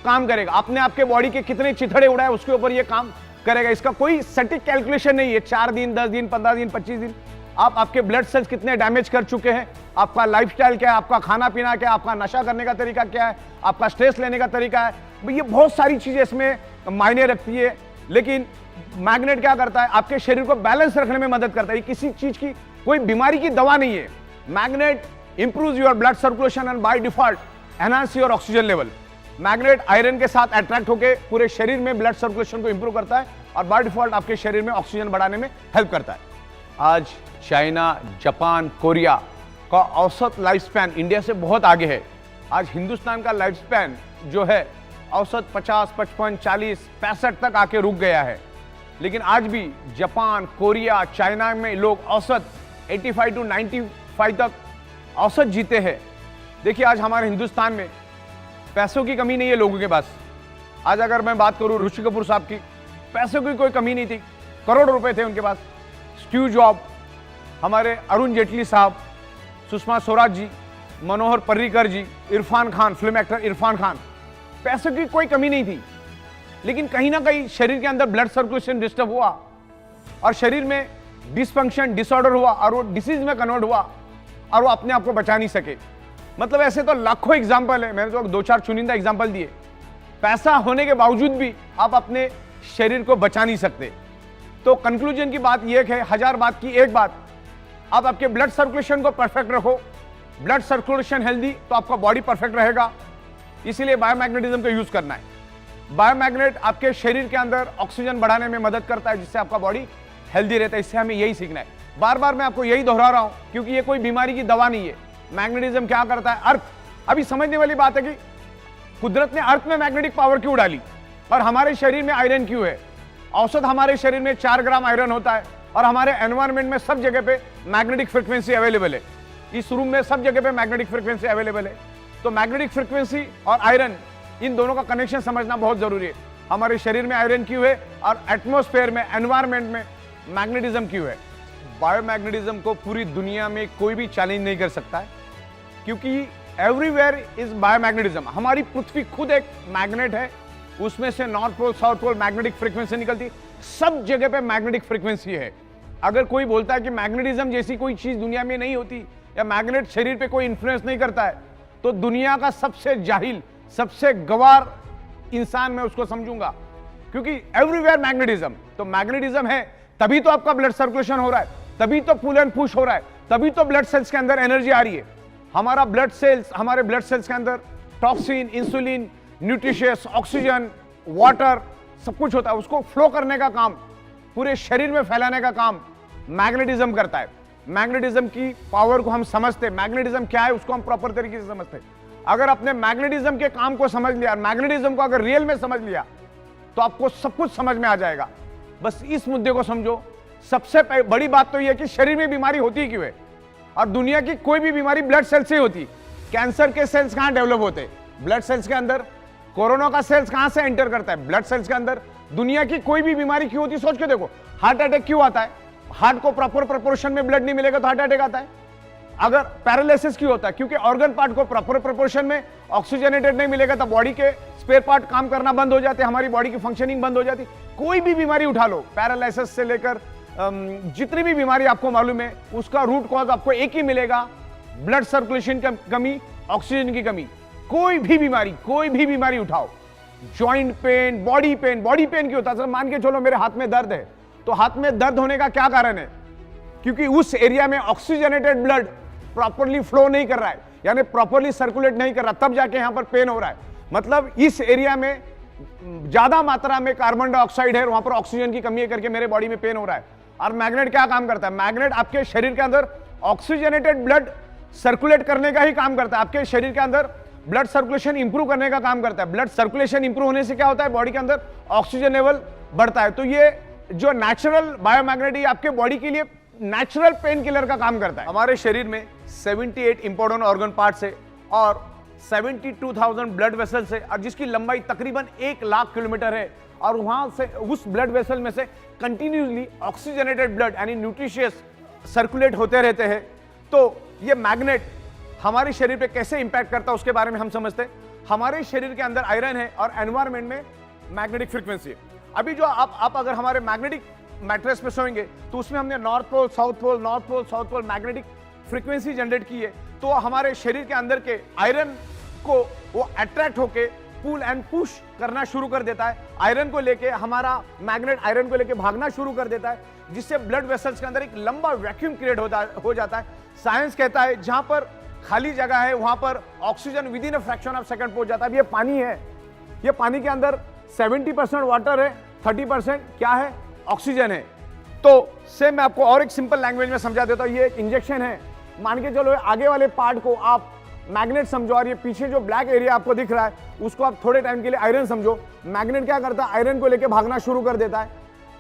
[SPEAKER 2] काम करेगा, आपने आपके बॉडी के कितने चिथड़े उड़ाए उसके ऊपर ये काम करेगा। इसका कोई सटीक कैलकुलेशन नहीं है, 4 दिन, 10 दिन, 15 दिन, 25 दिन। आप आपके ब्लड सेल्स कितने डैमेज कर चुके हैं, आपका लाइफस्टाइल क्या है, आपका खाना पीना क्या है, आपका नशा करने का तरीका क्या है, आपका स्ट्रेस लेने का तरीका है, ये बहुत सारी चीजें इसमें मायने रखती है। लेकिन मैग्नेट क्या करता है, आपके शरीर को बैलेंस रखने में मदद करता है। किसी चीज की कोई बीमारी की दवा नहीं है। Magnet improves your blood circulation and by default enhance your oxygen level. Magnet iron के साथ अट्रैक्ट होकर पूरे शरीर में ब्लड सर्कुलेशन को इंप्रूव करता है और बाय डिफॉल्ट आपके शरीर में ऑक्सीजन बढ़ाने में हेल्प करता है। आज चाइना, जापान, कोरिया का औसत लाइफ स्पैन इंडिया से बहुत आगे है। आज हिंदुस्तान का लाइफ स्पैन जो है औसत 50, 55, 40, 65 तक आके रुक गया है। लेकिन आज भी जापान, कोरिया, चाइना में लोग औसत 85 to 95 तक औसत जीते हैं। देखिए आज हमारे हिंदुस्तान में पैसों की कमी नहीं है लोगों के पास। आज अगर मैं बात करूं ऋषि कपूर साहब की, पैसों की कोई कमी नहीं थी, करोड़ रुपए थे उनके पास। स्टीव जॉब, हमारे अरुण जेटली साहब, सुषमा स्वराज जी, मनोहर पर्रिकर जी, इरफान खान, फिल्म एक्टर इरफान खान, पैसों की कोई कमी नहीं थी। लेकिन कहीं ना कहीं शरीर के अंदर ब्लड सर्कुलेशन डिस्टर्ब हुआ और शरीर में डिसफंक्शन, डिसऑर्डर हुआ और वो डिसीज में कन्वर्ट हुआ और वो अपने आप को बचा नहीं सके। मतलब ऐसे तो लाखों एग्जाम्पल है, मैंने तो 2-4 चुनिंदा एग्जाम्पल दिए। पैसा होने के बावजूद भी आप अपने शरीर को बचा नहीं सकते। तो कंक्लूजन की बात यह है, 1000 बात की एक बात, आप आपके ब्लड सर्कुलेशन को परफेक्ट रखो। ब्लड सर्कुलेशन हेल्दी तो आपका बॉडी परफेक्ट रहेगा। इसीलिए बायोमैग्नेटिज्म का यूज करना है। बायोमैग्नेट आपके शरीर के अंदर ऑक्सीजन बढ़ाने में मदद करता है, जिससे आपका बॉडी हेल्दी रहता है। इससे हमें यही सीखना है। बार बार मैं आपको यही दोहरा रहा हूं क्योंकि ये कोई बीमारी की दवा नहीं है। मैग्नेटिज्म क्या करता है, अर्थ, अभी समझने वाली बात है कि कुदरत ने अर्थ में मैग्नेटिक पावर क्यों डाली और हमारे शरीर में आयरन क्यों है। औसत हमारे शरीर में 4 ग्राम आयरन होता है और हमारे एनवायरमेंट में सब जगह पे मैग्नेटिक फ्रीक्वेंसी अवेलेबल है। इस रूम में सब जगह पे मैग्नेटिक फ्रीक्वेंसी अवेलेबल है। तो मैग्नेटिक फ्रीक्वेंसी और आयरन, इन दोनों का कनेक्शन समझना बहुत जरूरी है। हमारे शरीर में आयरन क्यों है और एटमॉस्फेयर में, एनवायरमेंट में मैग्नेटिज्म क्यों है। बायोमैग्नेटिज्म को पूरी दुनिया में कोई भी चैलेंज नहीं कर सकता है क्योंकि एवरीवेयर इज बायोमैग्नेटिज्म। हमारी पृथ्वी खुद एक मैग्नेट है, उसमें से north pole south pole magnetic frequency निकलती, सब जगह पे मैग्नेटिक फ्रीक्वेंसी है। अगर कोई बोलता है कि मैग्नेटिज्म जैसी कोई चीज दुनिया में नहीं होती या मैग्नेट शरीर पे कोई इंफ्लुएंस नहीं करता है, तो दुनिया का सबसे जाहिल, सबसे गवार इंसान मैं उसको समझूंगा, क्योंकि एवरीवेयर मैग्नेटिज्म। तो मैग्नेटिज्म है तभी तो आपका ब्लड सर्कुलेशन हो रहा है, तभी तो पुल एंड पुश हो रहा है, तभी तो ब्लड सेल्स के अंदर एनर्जी आ रही है। हमारे ब्लड सेल्स के अंदर toxin, insulin, nutritious, oxygen, water सब कुछ होता है। उसको फ्लो करने का काम, पूरे शरीर में फैलाने का काम मैग्नेटिज्म करता है। मैग्नेटिज्म की पावर को हम समझते, मैग्नेटिज्म क्या है उसको हम प्रॉपर तरीके से समझते। अगर आपने मैग्नेटिज्म के काम को समझ लिया, मैग्नेटिज्म को अगर रियल में समझ लिया, तो आपको सब कुछ समझ में आ जाएगा। बस इस मुद्दे को समझो। सबसे बड़ी बात तो यह है कि शरीर में बीमारी होती क्यों है, और दुनिया की कोई भी बीमारी ब्लड सेल से होती। कैंसर के सेल्स कहां डेवलप होते? ब्लड सेल्स के अंदर। कोरोना का सेल्स कहां से एंटर करता है? ब्लड सेल्स के अंदर। दुनिया की कोई भी बीमारी क्यों होती, सोच के देखो। हार्ट अटैक क्यों आता है? हार्ट को प्रॉपर प्रोपोर्शन में ब्लड नहीं मिलेगा तो हार्ट अटैक आता है। अगर पैरालिसिस क्यों होता है? क्योंकि ऑर्गन पार्ट को प्रॉपर प्रोपोर्शन में ऑक्सीजनेटेड नहीं मिलेगा तो बॉडी के स्पेयर पार्ट काम करना बंद हो जाते हैं, हमारी बॉडी की फंक्शनिंग बंद हो जाती। कोई भी बीमारी उठा लो, पैरालिसिस से लेकर जितनी भी बीमारी आपको मालूम है, उसका रूट कॉज आपको एक ही मिलेगा, ब्लड सर्कुलेशन की कमी, ऑक्सीजन की कमी। कोई भी बीमारी उठाओ, जॉइंट पेन, बॉडी पेन क्यों होता है? मान के चलो मेरे हाथ में दर्द है, तो हाथ में दर्द होने का क्या कारण है? क्योंकि उस एरिया में ऑक्सीजनेटेड ब्लड प्रॉपरली फ्लो नहीं कर रहा है, यानी प्रॉपरली सर्कुलेट नहीं कर रहा, तब जाके यहां पर पेन हो रहा है। मतलब इस एरिया में ज्यादा मात्रा में कार्बन डाइऑक्साइड है, वहां पर ऑक्सीजन की कमी है करके मेरे बॉडी में पेन हो रहा है। और मैग्नेट क्या काम करता है? मैग्नेट आपके शरीर के अंदर ऑक्सीजनेटेड ब्लड सर्कुलेट करने का ही काम करता है। आपके शरीर के अंदर ब्लड सर्कुलेशन इंप्रूव करने का काम करता है। ब्लड सर्कुलेशन इंप्रूव होने से क्या होता है? बॉडी के अंदर ऑक्सीजन लेवल बढ़ता है। तो ये जो नेचुरल बायोमैग्नेट आपके बॉडी के लिए नेचुरल पेन किलर का काम करता है। हमारे शरीर में 78 इंपॉर्टेंट ऑर्गन पार्ट्स है और 72,000 ब्लड वेसल्स है, और जिसकी लंबाई तकरीबन 1 लाख किलोमीटर है। और वहां से उस ब्लड वेसल में से कंटिन्यूसली ऑक्सीजनेटेड ब्लड यानी न्यूट्रिशियस सर्कुलेट होते रहते हैं। तो ये मैग्नेट हमारे शरीर पे कैसे इंपैक्ट करता है उसके बारे में हम समझते हैं। हमारे शरीर के अंदर आयरन है और एनवायरमेंट में मैग्नेटिक फ्रीक्वेंसी है। अभी जो आप अगर हमारे मैग्नेटिक मैट्रेस पे सोएंगे तो उसमें हमने north pole south pole magnetic frequency generate की है। तो हमारे शरीर के अंदर के आयरन को वो अट्रैक्ट होके पुल एंड पुश करना शुरू कर देता है। आयरन को लेके हमारा मैग्नेट आयरन को लेके भागना शुरू कर देता है, जिससे ब्लड वेसल्स के अंदर एक लंबा वैक्यूम क्रिएट हो जाता है। साइंस कहता है जहां पर खाली जगह है वहां पर oxygen with in a fraction of second पहुंच जाता है। अब ये पानी है, ये पानी के अंदर 70% वाटर है, 30% क्या है? ऑक्सीजन है। तो सेम मैं आपको और एक सिंपल लैंग्वेज में समझा देता हूं। ये एक इंजेक्शन है, मान के चलो आगे वाले पार्ट को आप मैग्नेट समझो और ये पीछे जो ब्लैक एरिया आपको दिख रहा है उसको आप थोड़े टाइम के लिए आयरन समझो। मैग्नेट क्या करता है? आयरन को लेके भागना शुरू कर देता है,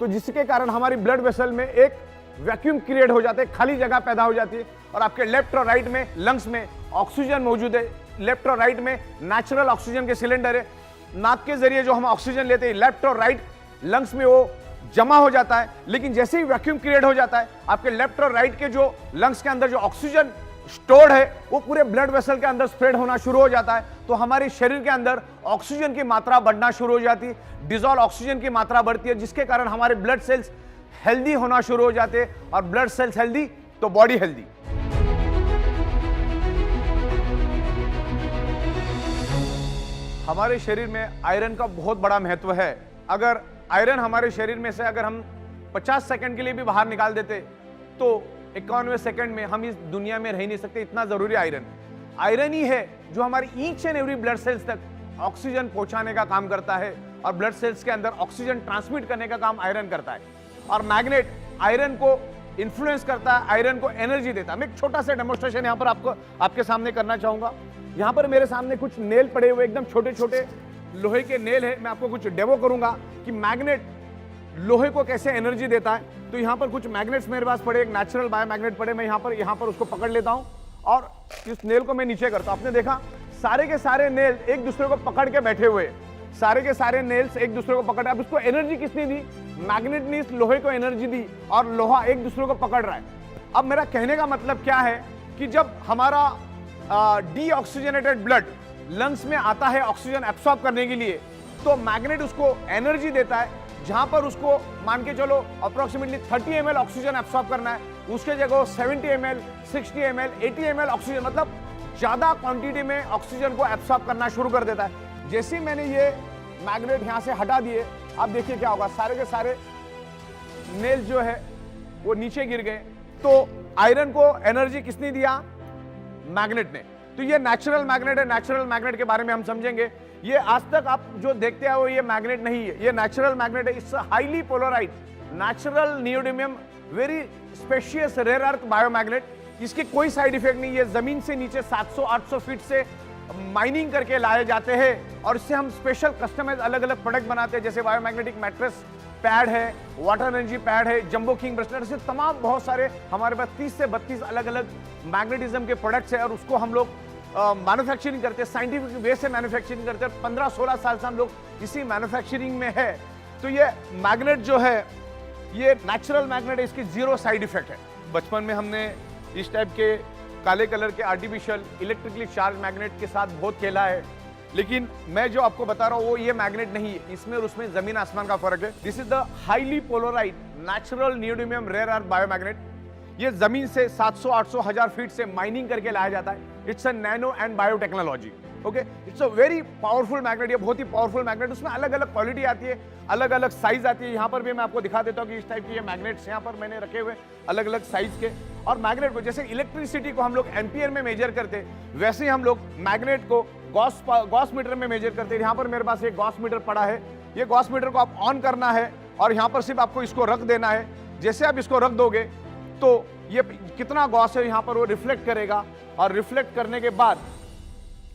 [SPEAKER 2] तो जिसके कारण हमारी ब्लड वेसल में एक वैक्यूम क्रिएट हो जाता है, खाली जगह पैदा हो जाती है। और आपके लेफ्ट और राइट में लंग्स में ऑक्सीजन मौजूद है, लेफ्ट और राइट में नेचुरल ऑक्सीजन के सिलेंडर है। नाक के जरिए जो हम ऑक्सीजन लेते हैं लेफ्ट और राइट लंग्स में वो जमा हो जाता है, लेकिन जैसे ही वैक्यूम क्रिएट हो जाता है आपके लेफ्ट और राइट के जो लंग्स के अंदर जो ऑक्सीजन स्टोर्ड है वो पूरे ब्लड वेसल के अंदर स्प्रेड होना शुरू हो जाता है। तो हमारे शरीर के अंदर ऑक्सीजन की मात्रा बढ़ना शुरू हो जाती है, डिसॉल्व ऑक्सीजन की मात्रा बढ़ती है, जिसके कारण हमारे ब्लड सेल्स हेल्दी होना शुरू हो जाते हैं। और ब्लड सेल्स हेल्दी तो बॉडी हेल्दी। हमारे शरीर में आयरन का बहुत बड़ा महत्व है। अगर आयरन हमारे शरीर में से अगर हम 50 सेकंड के लिए भी बाहर निकाल देते तो 51वें सेकंड में हम इस दुनिया में रह नहीं सकते, इतना जरूरी आयरन। आयरन ही है जो हमारी each and every blood sales तक ऑक्सीजन पहुंचाने का काम करता है और ब्लड सेल्स के अंदर ऑक्सीजन ट्रांसमिट करने का काम आयरन करता है। और मैग्नेट आयरन को इन्फ्लुएंस करता है, आयरन को एनर्जी देता है। मैं एक छोटा सा डेमोन्स्ट्रेशन यहाँ पर आपके सामने करना चाहूंगा। यहाँ पर मेरे सामने कुछ नेल पड़े हुए, एकदम छोटे छोटे लोहे के नेल है। मैं आपको कुछ डेमो करूंगा कि मैग्नेट लोहे को कैसे एनर्जी देता है। तो यहाँ पर कुछ मैग्नेट्स मेरे पास पड़े, एक नेचुरल बायो मैग्नेट पड़े। मैं यहाँ पर उसको पकड़ लेता हूँ और इस नेल को मैं नीचे करता हूँ। आपने देखा सारे के सारे नेल एक दूसरे को पकड़ के बैठे हुए, सारे के सारे नेल्स एक दूसरे को पकड़। अब उसको एनर्जी किसने दी? मैग्नेट ने इस लोहे को एनर्जी दी और लोहा एक दूसरे को पकड़ रहा है। अब मेरा कहने का मतलब क्या है कि जब हमारा डीऑक्सीजनेटेड ब्लड लंग्स में आता है ऑक्सीजन एब्सॉर्ब करने के लिए, तो मैग्नेट उसको एनर्जी देता है। जहां पर उसको मान के चलो अप्रोक्सीमेटली 30 ml ऑक्सीजन एब्सॉर्ब करना है, उसके जगह 70 ml, 60 ml, 80 ml ऑक्सीजन, मतलब ज्यादा क्वांटिटी में ऑक्सीजन को एब्सॉर्ब करना शुरू कर देता है। जैसे ही मैंने ये मैग्नेट यहां से हटा दिए, आप देखिए क्या होगा, सारे के सारे नेल जो है वो नीचे गिर गए। तो आयरन को एनर्जी किसने दिया? मैग्नेट ने। तो ये नेचुरल मैग्नेट है। नेचुरल मैग्नेट के बारे में हम समझेंगे। ये आज तक आप जो देखते हैं वो ये मैग्नेट नहीं है, ये नेचुरल मैग्नेट है। It's highly polarise natural neodymium very specious rare earth biomagnet. इसके कोई साइड इफेक्ट नहीं है। जमीन से नीचे 700-800 फीट से माइनिंग करके लाए जाते हैं और इससे हम स्पेशल कस्टमाइज अलग अलग प्रोडक्ट बनाते हैं, जैसे बायोमैग्नेटिक मैट्रेस पैड है, वाटर एनर्जी पैड है, जंबो किंग ब्रेसलेट, से तमाम बहुत सारे हमारे पास 30 से 32 अलग अलग मैग्नेटिज्म के प्रोडक्ट्स है और उसको हम लोग मैन्युफैक्चरिंग करते हैं, साइंटिफिक वे से मैन्युफैक्चरिंग करते हैं। 15-16 साल से हम लोग इसी मैन्युफैक्चरिंग में है। तो ये मैग्नेट जो है ये नेचुरल मैग्नेट है, इसकी जीरो साइड इफेक्ट है। बचपन में हमने इस टाइप के काले कलर के आर्टिफिशियल इलेक्ट्रिकली चार्ज मैग्नेट के साथ बहुत खेला है, लेकिन मैं जो आपको बता रहा हूँ वो ये मैग्नेट नहीं है। इसमें और उसमें जमीन आसमान का फर्क है। This is the highly polarise natural neodymium rare earth biomagnet. ये जमीन से 700-800 हजार फीट से माइनिंग करके लाया जाता है। It's a nano and biotechnology. Okay, it's a very powerful magnet. ये बहुत ही पावरफुल मैग्नेट। उसमें अलग अलग क्वालिटी आती है, अलग अलग साइज आती है। यहाँ पर भी मैं आपको दिखा देता हूँ कि इस टाइप के ये मैग्नेट्स यहाँ पर मैंने रखे हुए अलग अलग साइज के। और मैग्नेट को जैसे इलेक्ट्रिसिटी को हम लोग एम्पियर में मेजर करते हैं, वैसे ही हम लोग मैग्नेट को गॉस मीटर में मेजर करते हैं। यहाँ पर मेरे पास एक गॉस मीटर पड़ा है। ये गॉस मीटर को आप ऑन करना है और यहाँ पर सिर्फ आपको इसको रख देना है। जैसे आप इसको रख दोगे तो ये कितना गॉस है यहाँ पर वो रिफ्लेक्ट करेगा, और रिफ्लेक्ट करने के बाद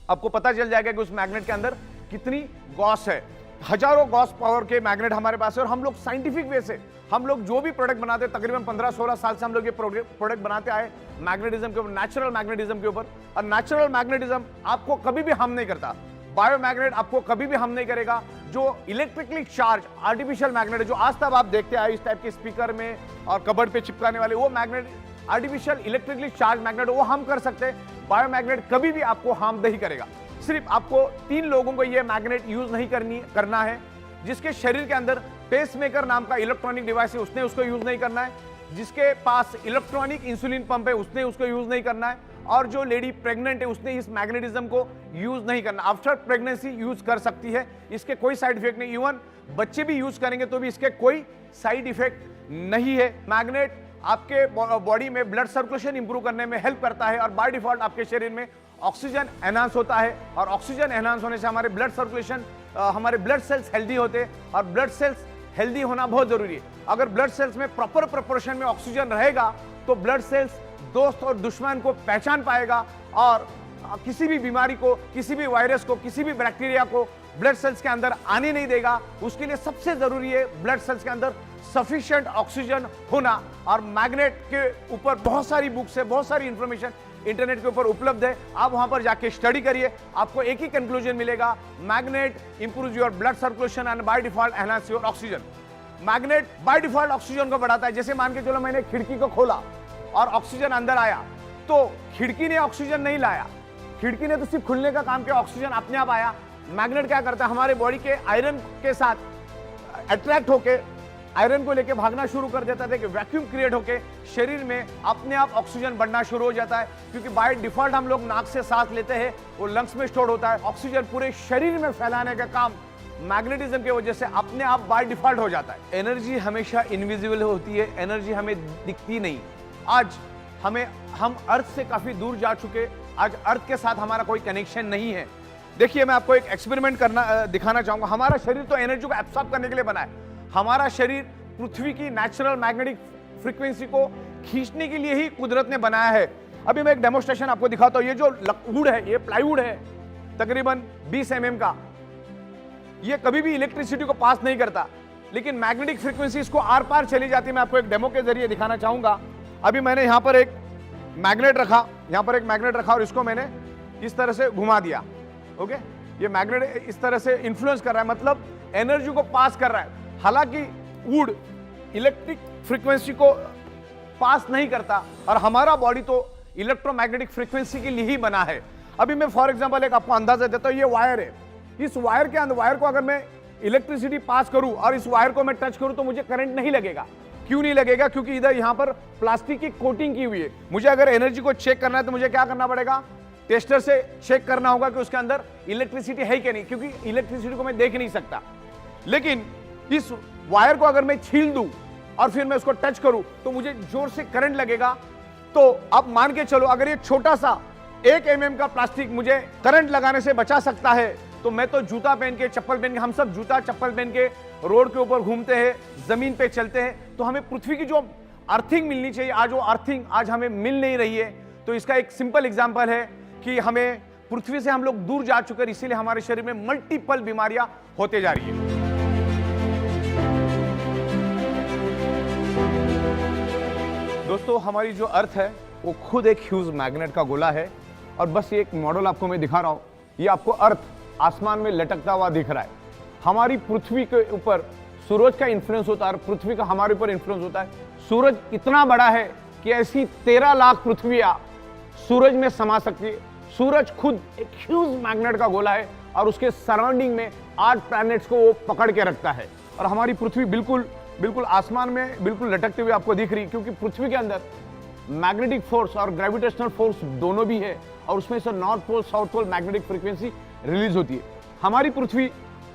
[SPEAKER 2] आपको पता चल जाएगा कि उस मैग्नेट के अंदर कितनी गॉस है। हजारों गॉस पावर के मैग्नेट हमारे पास है और हम लोग साइंटिफिक वे से हम लोग जो भी प्रोडक्ट बनाते हैं, तकरीबन 15-16 साल से हम लोग ये प्रोडक्ट बनाते आए मैग्नेटिज्म के ऊपर, नेचुरल मैग्नेटिज्म के ऊपर। और नेचुरल मैग्नेटिज्म आपको कभी भी हार्म नहीं करता। बायोमैग्नेट आपको कभी भी हार्म नहीं करेगा। जो इलेक्ट्रिकली चार्ज आर्टिफिशियल मैग्नेट है जो आज तक आप देखते आए इस टाइप के स्पीकर में और कबर्ड पे चिपकाने वाले, वो magnet artificial electrically charge magnet, वो हम कर सकते हैं। बायोमैग्नेट कभी भी आपको हार्म नहीं करेगा। सिर्फ आपको 3 लोगों को ये मैग्नेट यूज नहीं करना है। जिसके शरीर के अंदर पेसमेकर नाम का इलेक्ट्रॉनिक डिवाइस है उसने उसको यूज नहीं करना है। जिसके पास इलेक्ट्रॉनिक इंसुलिन पंप है उसने उसको यूज नहीं करना है। और जो लेडी प्रेग्नेंट है उसने इस मैग्नेटिज्म को यूज नहीं करना। आफ्टर प्रेगनेंसी यूज कर सकती है, इसके कोई साइड इफेक्ट नहीं। इवन बच्चे भी यूज करेंगे तो भी इसके कोई साइड इफेक्ट नहीं है। मैग्नेट आपके बॉडी में ब्लड सर्कुलेशन इंप्रूव करने में हेल्प करता है और बाय डिफॉल्ट आपके शरीर में ऑक्सीजन एनहांस होता है। और ऑक्सीजन एनहांस होने से हमारे ब्लड सर्कुलेशन, हमारे ब्लड सेल्स हेल्दी होते हैं। और ब्लड सेल्स हेल्दी होना बहुत जरूरी है। अगर ब्लड सेल्स में प्रॉपर प्रोपोर्शन में ऑक्सीजन रहेगा तो ब्लड सेल्स दोस्त और दुश्मन को पहचान पाएगा और किसी भी बीमारी को, किसी भी वायरस को, किसी भी बैक्टीरिया को ब्लड सेल्स के अंदर आने नहीं देगा। उसके लिए सबसे जरूरी है ब्लड सेल्स के अंदर सफिशिएंट ऑक्सीजन होना। और मैग्नेट के ऊपर बहुत सारी बुक्स है, बहुत सारी इंफॉर्मेशन इंटरनेट के ऊपर उपलब्ध है। आप वहां पर जाके स्टडी करिए, आपको एक ही कंक्लूजन मिलेगा, magnet improves your blood circulation and by default enhance your oxygen. Magnet by default oxygen को बढ़ाता है। जैसे मान के चलो मैंने खिड़की को खोला और ऑक्सीजन अंदर आया, तो खिड़की ने ऑक्सीजन नहीं लाया, खिड़की ने तो सिर्फ खुलने का काम किया, ऑक्सीजन अपने आप आया। मैग्नेट क्या करता है, हमारे बॉडी के आयरन के साथ अट्रैक्ट होके आयरन को लेके भागना शुरू कर देता है कि वैक्यूम क्रिएट होके शरीर में अपने आप ऑक्सीजन बढ़ना शुरू हो जाता है। क्योंकि बाय डिफॉल्ट हम लोग नाक से सांस लेते हैं, वो लंग्स में स्टोर होता है। ऑक्सीजन पूरे शरीर में फैलाने का काम मैग्नेटिज्म की वजह से अपने आप बाय डिफॉल्ट हो जाता है। एनर्जी हमेशा इनविजिबल होती है, एनर्जी हमें दिखती नहीं। आज हम अर्थ से काफी दूर जा चुके, आज अर्थ के साथ हमारा कोई कनेक्शन नहीं है। देखिए मैं आपको एक एक्सपेरिमेंट दिखाना चाहूंगा। हमारा शरीर तो एनर्जी को एब्सॉर्ब करने के लिए बना है। हमारा शरीर पृथ्वी की नेचुरल मैग्नेटिक फ्रीक्वेंसी को खींचने के लिए ही कुदरत ने बनाया है। अभी मैं एक डेमोस्ट्रेशन आपको दिखाता हूं। ये जो वुड है, ये प्लाईवुड है, तकरीबन 20 mm का। ये कभी भी इलेक्ट्रिसिटी को पास नहीं करता, लेकिन मैग्नेटिक फ्रीक्वेंसी इसको आर पार चली जाती है। मैं आपको एक डेमो के जरिए दिखाना चाहूंगा। अभी मैंने यहां पर एक मैग्नेट रखा, यहां पर एक मैग्नेट रखा और इसको मैंने इस तरह से घुमा दिया। ओके, ये मैग्नेट इस तरह से इंफ्लुएंस कर रहा है, मतलब एनर्जी को पास कर रहा है। हालांकि वुड इलेक्ट्रिक फ्रीक्वेंसी को पास नहीं करता और हमारा बॉडी तो इलेक्ट्रोमैग्नेटिक फ्रीक्वेंसी के लिए ही बना है। अभी मैं फॉर एग्जांपल एक आपको अंदाजा देता हूं, ये वायर है, इस वायर के अंदर, वायर को अगर मैं इलेक्ट्रिसिटी पास करूं और इस वायर को मैं टच करूं तो मुझे करंट नहीं लगेगा। क्यों नहीं लगेगा? क्योंकि इधर यहां पर प्लास्टिक की कोटिंग की हुई है। मुझे अगर एनर्जी को चेक करना है तो मुझे क्या करना पड़ेगा? टेस्टर से चेक करना होगा कि उसके अंदर इलेक्ट्रिसिटी है कि नहीं, क्योंकि इलेक्ट्रिसिटी को मैं देख नहीं सकता। लेकिन इस वायर को अगर मैं छील दूं और फिर मैं उसको टच करूं तो मुझे जोर से करंट लगेगा। तो अब मान के चलो, अगर ये छोटा सा 1 mm का प्लास्टिक मुझे करंट लगाने से बचा सकता है, तो मैं तो जूता पहन के, चप्पल पहन के, हम सब जूता चप्पल पहन के रोड के ऊपर घूमते हैं, जमीन पे चलते हैं, तो हमें पृथ्वी की जो अर्थिंग मिलनी चाहिए, आज वो अर्थिंग आज हमें मिल नहीं रही है। तो इसका एक सिंपल एग्जांपल है कि हमें पृथ्वी से हम लोग दूर जा चुके हैं, इसीलिए हमारे शरीर में मल्टीपल बीमारियां होते जा रही है। दोस्तों, हमारी जो अर्थ है वो खुद एक ह्यूज मैग्नेट का गोला है, और बस ये एक मॉडल आपको मैं दिखा रहा हूं। ये आपको अर्थ आसमान में लटकता हुआ दिख रहा है। हमारी पृथ्वी के ऊपर सूरज का इन्फ्लुएंस होता है और पृथ्वी का हमारे ऊपर इन्फ्लुएंस होता है। सूरज इतना बड़ा है कि ऐसी 13 लाख पृथ्वियां सूरज में समा सकती है। सूरज खुद एक ह्यूज मैग्नेट का गोला है और उसके सराउंडिंग में 8 प्लैनेट्स को वो पकड़ के रखता है। और हमारी पृथ्वी बिल्कुल बिल्कुल आसमान में बिल्कुल लटकते हुए आपको दिख रही है, क्योंकि पृथ्वी के अंदर मैग्नेटिक फोर्स और ग्रेविटेशनल फोर्स दोनों भी है, और उसमें से north pole south pole magnetic frequency release होती है। हमारी पृथ्वी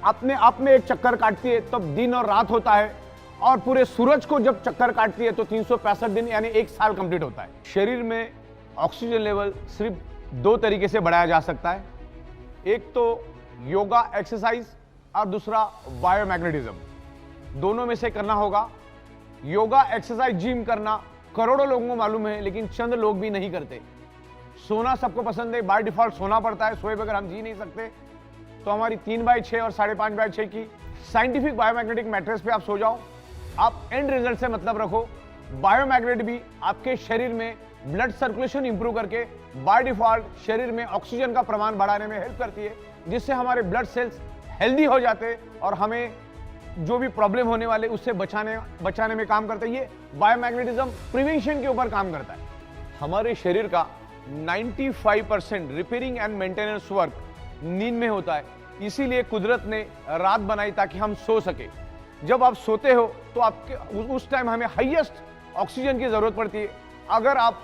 [SPEAKER 2] अपने आप में एक चक्कर काटती है तब दिन और रात होता है, और पूरे सूरज को जब चक्कर काटती है तो 365 दिन यानी 1 साल कंप्लीट होता है। शरीर में ऑक्सीजन लेवल सिर्फ 2 तरीके से बढ़ाया जा सकता है, एक तो योगा एक्सरसाइज और दूसरा बायोमैग्नेटिज्म। दोनों में से करना होगा। योगा एक्सरसाइज जिम करना करोड़ों लोगों को मालूम है, लेकिन चंद लोग भी नहीं करते। सोना सबको पसंद है, बाय डिफॉल्ट सोना पड़ता है, सोए बगैर हम जी नहीं सकते। तो हमारी 3/6 और 5.5/6 की साइंटिफिक बायोमैग्नेटिक मैट्रेस पे आप सो जाओ। आप एंड रिजल्ट से मतलब रखो। बायोमैग्नेट भी आपके शरीर में ब्लड सर्कुलेशन इंप्रूव करके बाय डिफॉल्ट शरीर में ऑक्सीजन का प्रमाण बढ़ाने में हेल्प करती है, जिससे हमारे ब्लड सेल्स हेल्दी हो जाते हैं और हमें जो भी प्रॉब्लम होने वाले उससे बचाने में काम करता है। ये बायोमैग्नेटिज्म प्रिवेंशन के ऊपर काम करता है। हमारे शरीर का 95% रिपेयरिंग एंड मेंटेनेंस वर्क नींद में होता है, इसीलिए कुदरत ने रात बनाई ताकि हम सो सके। जब आप सोते हो तो आपके उस टाइम हमें हाईएस्ट ऑक्सीजन की जरूरत पड़ती है। अगर आप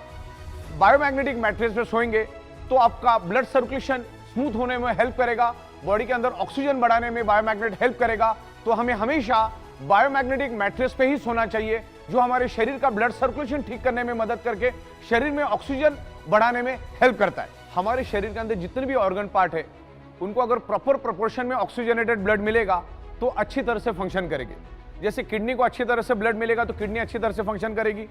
[SPEAKER 2] बायोमैग्नेटिक मैट्रेस पे सोएंगे तो आपका ब्लड सर्कुलेशन स्मूथ होने में हेल्प करेगा, बॉडी के अंदर ऑक्सीजन बढ़ाने में बायोमैग्नेट हेल्प करेगा। तो हमें हमेशा बायोमैग्नेटिक मैट्रेस पे ही सोना चाहिए, जो हमारे शरीर का ब्लड सर्कुलेशन ठीक करने में मदद करके शरीर में ऑक्सीजन बढ़ाने में हेल्प करता है। हमारे शरीर के अंदर जितने भी ऑर्गन पार्ट है उनको अगर प्रॉपर प्रोपोर्शन में ऑक्सीजनेटेड ब्लड मिलेगा तो अच्छी तरह से फंक्शन करेगी। जैसे किडनी को अच्छी तरह से ब्लड मिलेगा तो किडनी अच्छी तरह से फंक्शन करेगी।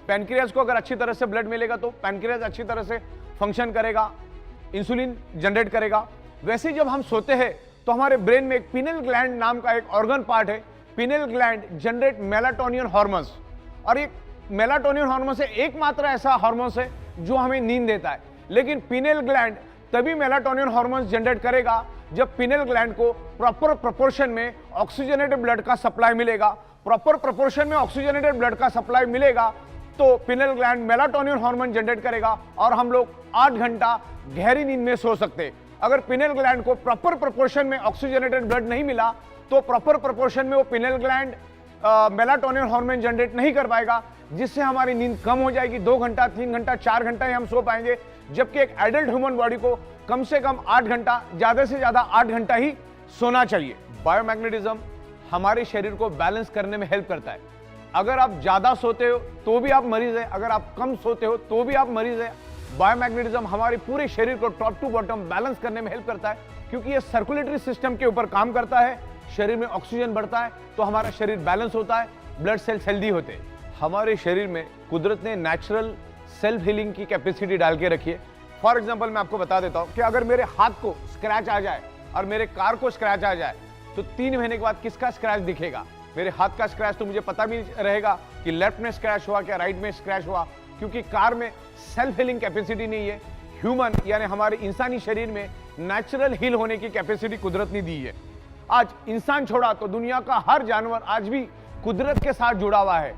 [SPEAKER 2] पैनक्रियाज को अगर अच्छी तरह से ब्लड मिलेगा तो पैनक्रियाज अच्छी तरह से फंक्शन करेगा, इंसुलिन जनरेट करेगा। वैसे ही जब हम सोते हैं तो हमारे ब्रेन में एक पिनेल ग्लैंड नाम का एक ऑर्गन पार्ट है। Penal gland generate melatonin hormones, और ये मेलाटोनिन हार्मोन से एकमात्र ऐसा हार्मोन है जो हमें नींद देता है। लेकिन पिनेल ग्लैंड तभी मेलाटोनिन हार्मोन्स जनरेट करेगा जब पिनेल ग्लैंड को प्रॉपर प्रोपोर्शन में ऑक्सीजनेटेड ब्लड का सप्लाई मिलेगा। प्रॉपर प्रोपोर्शन में ऑक्सीजनेटेड ब्लड का सप्लाई मिलेगा तो penal gland melatonin hormone generate करेगा और हम लोग 8 घंटा गहरी नींद में सो सकते हैं। अगर पिनेल ग्लैंड को प्रॉपर प्रोपोर्शन में ऑक्सीजनेटेड ब्लड नहीं मिला तो प्रॉपर प्रोपोर्शन में वो penal gland melatonin hormone generate नहीं कर पाएगा, जिससे हमारी नींद कम हो जाएगी। 2 घंटा 3 घंटा 4 घंटा ही हम सो पाएंगे, जबकि एक एडल्ट ह्यूमन बॉडी को कम से कम 8 घंटा, ज्यादा से ज्यादा 8 घंटा ही सोना चाहिए। बायोमैग्नेटिज्म हमारे शरीर को बैलेंस करने में हेल्प करता है। अगर आप ज्यादा सोते हो तो भी आप मरीज है, अगर आप कम सोते हो तो भी आप मरीज है। बायोमैग्नेटिज्म हमारे पूरे शरीर को टॉप टू बॉटम बैलेंस करने में हेल्प करता है, क्योंकि ये सर्कुलेटरी सिस्टम के ऊपर काम करता है। शरीर में ऑक्सीजन बढ़ता है तो हमारा शरीर बैलेंस होता है, ब्लड सेल्स हेल्दी होते हैं। हमारे शरीर में कुदरत ने नेचुरल सेल्फ हीलिंग की कैपेसिटी डाल के रखी है। फॉर एग्जाम्पल मैं आपको बता देता हूँ कि अगर मेरे हाथ को स्क्रैच आ जाए और मेरे कार को स्क्रैच आ जाए तो 3 महीने के बाद किसका स्क्रैच दिखेगा? मेरे हाथ का स्क्रैच तो मुझे पता भी रहेगा कि लेफ्ट में स्क्रैच हुआ क्या राइट में स्क्रैच हुआ, क्योंकि कार में सेल्फ हीलिंग कैपेसिटी नहीं है। ह्यूमन यानी हमारे इंसानी शरीर में नेचुरल हील होने की कैपेसिटी कुदरत ने दी है। आज इंसान छोड़ा तो दुनिया का हर जानवर आज भी कुदरत के साथ जुड़ा हुआ है।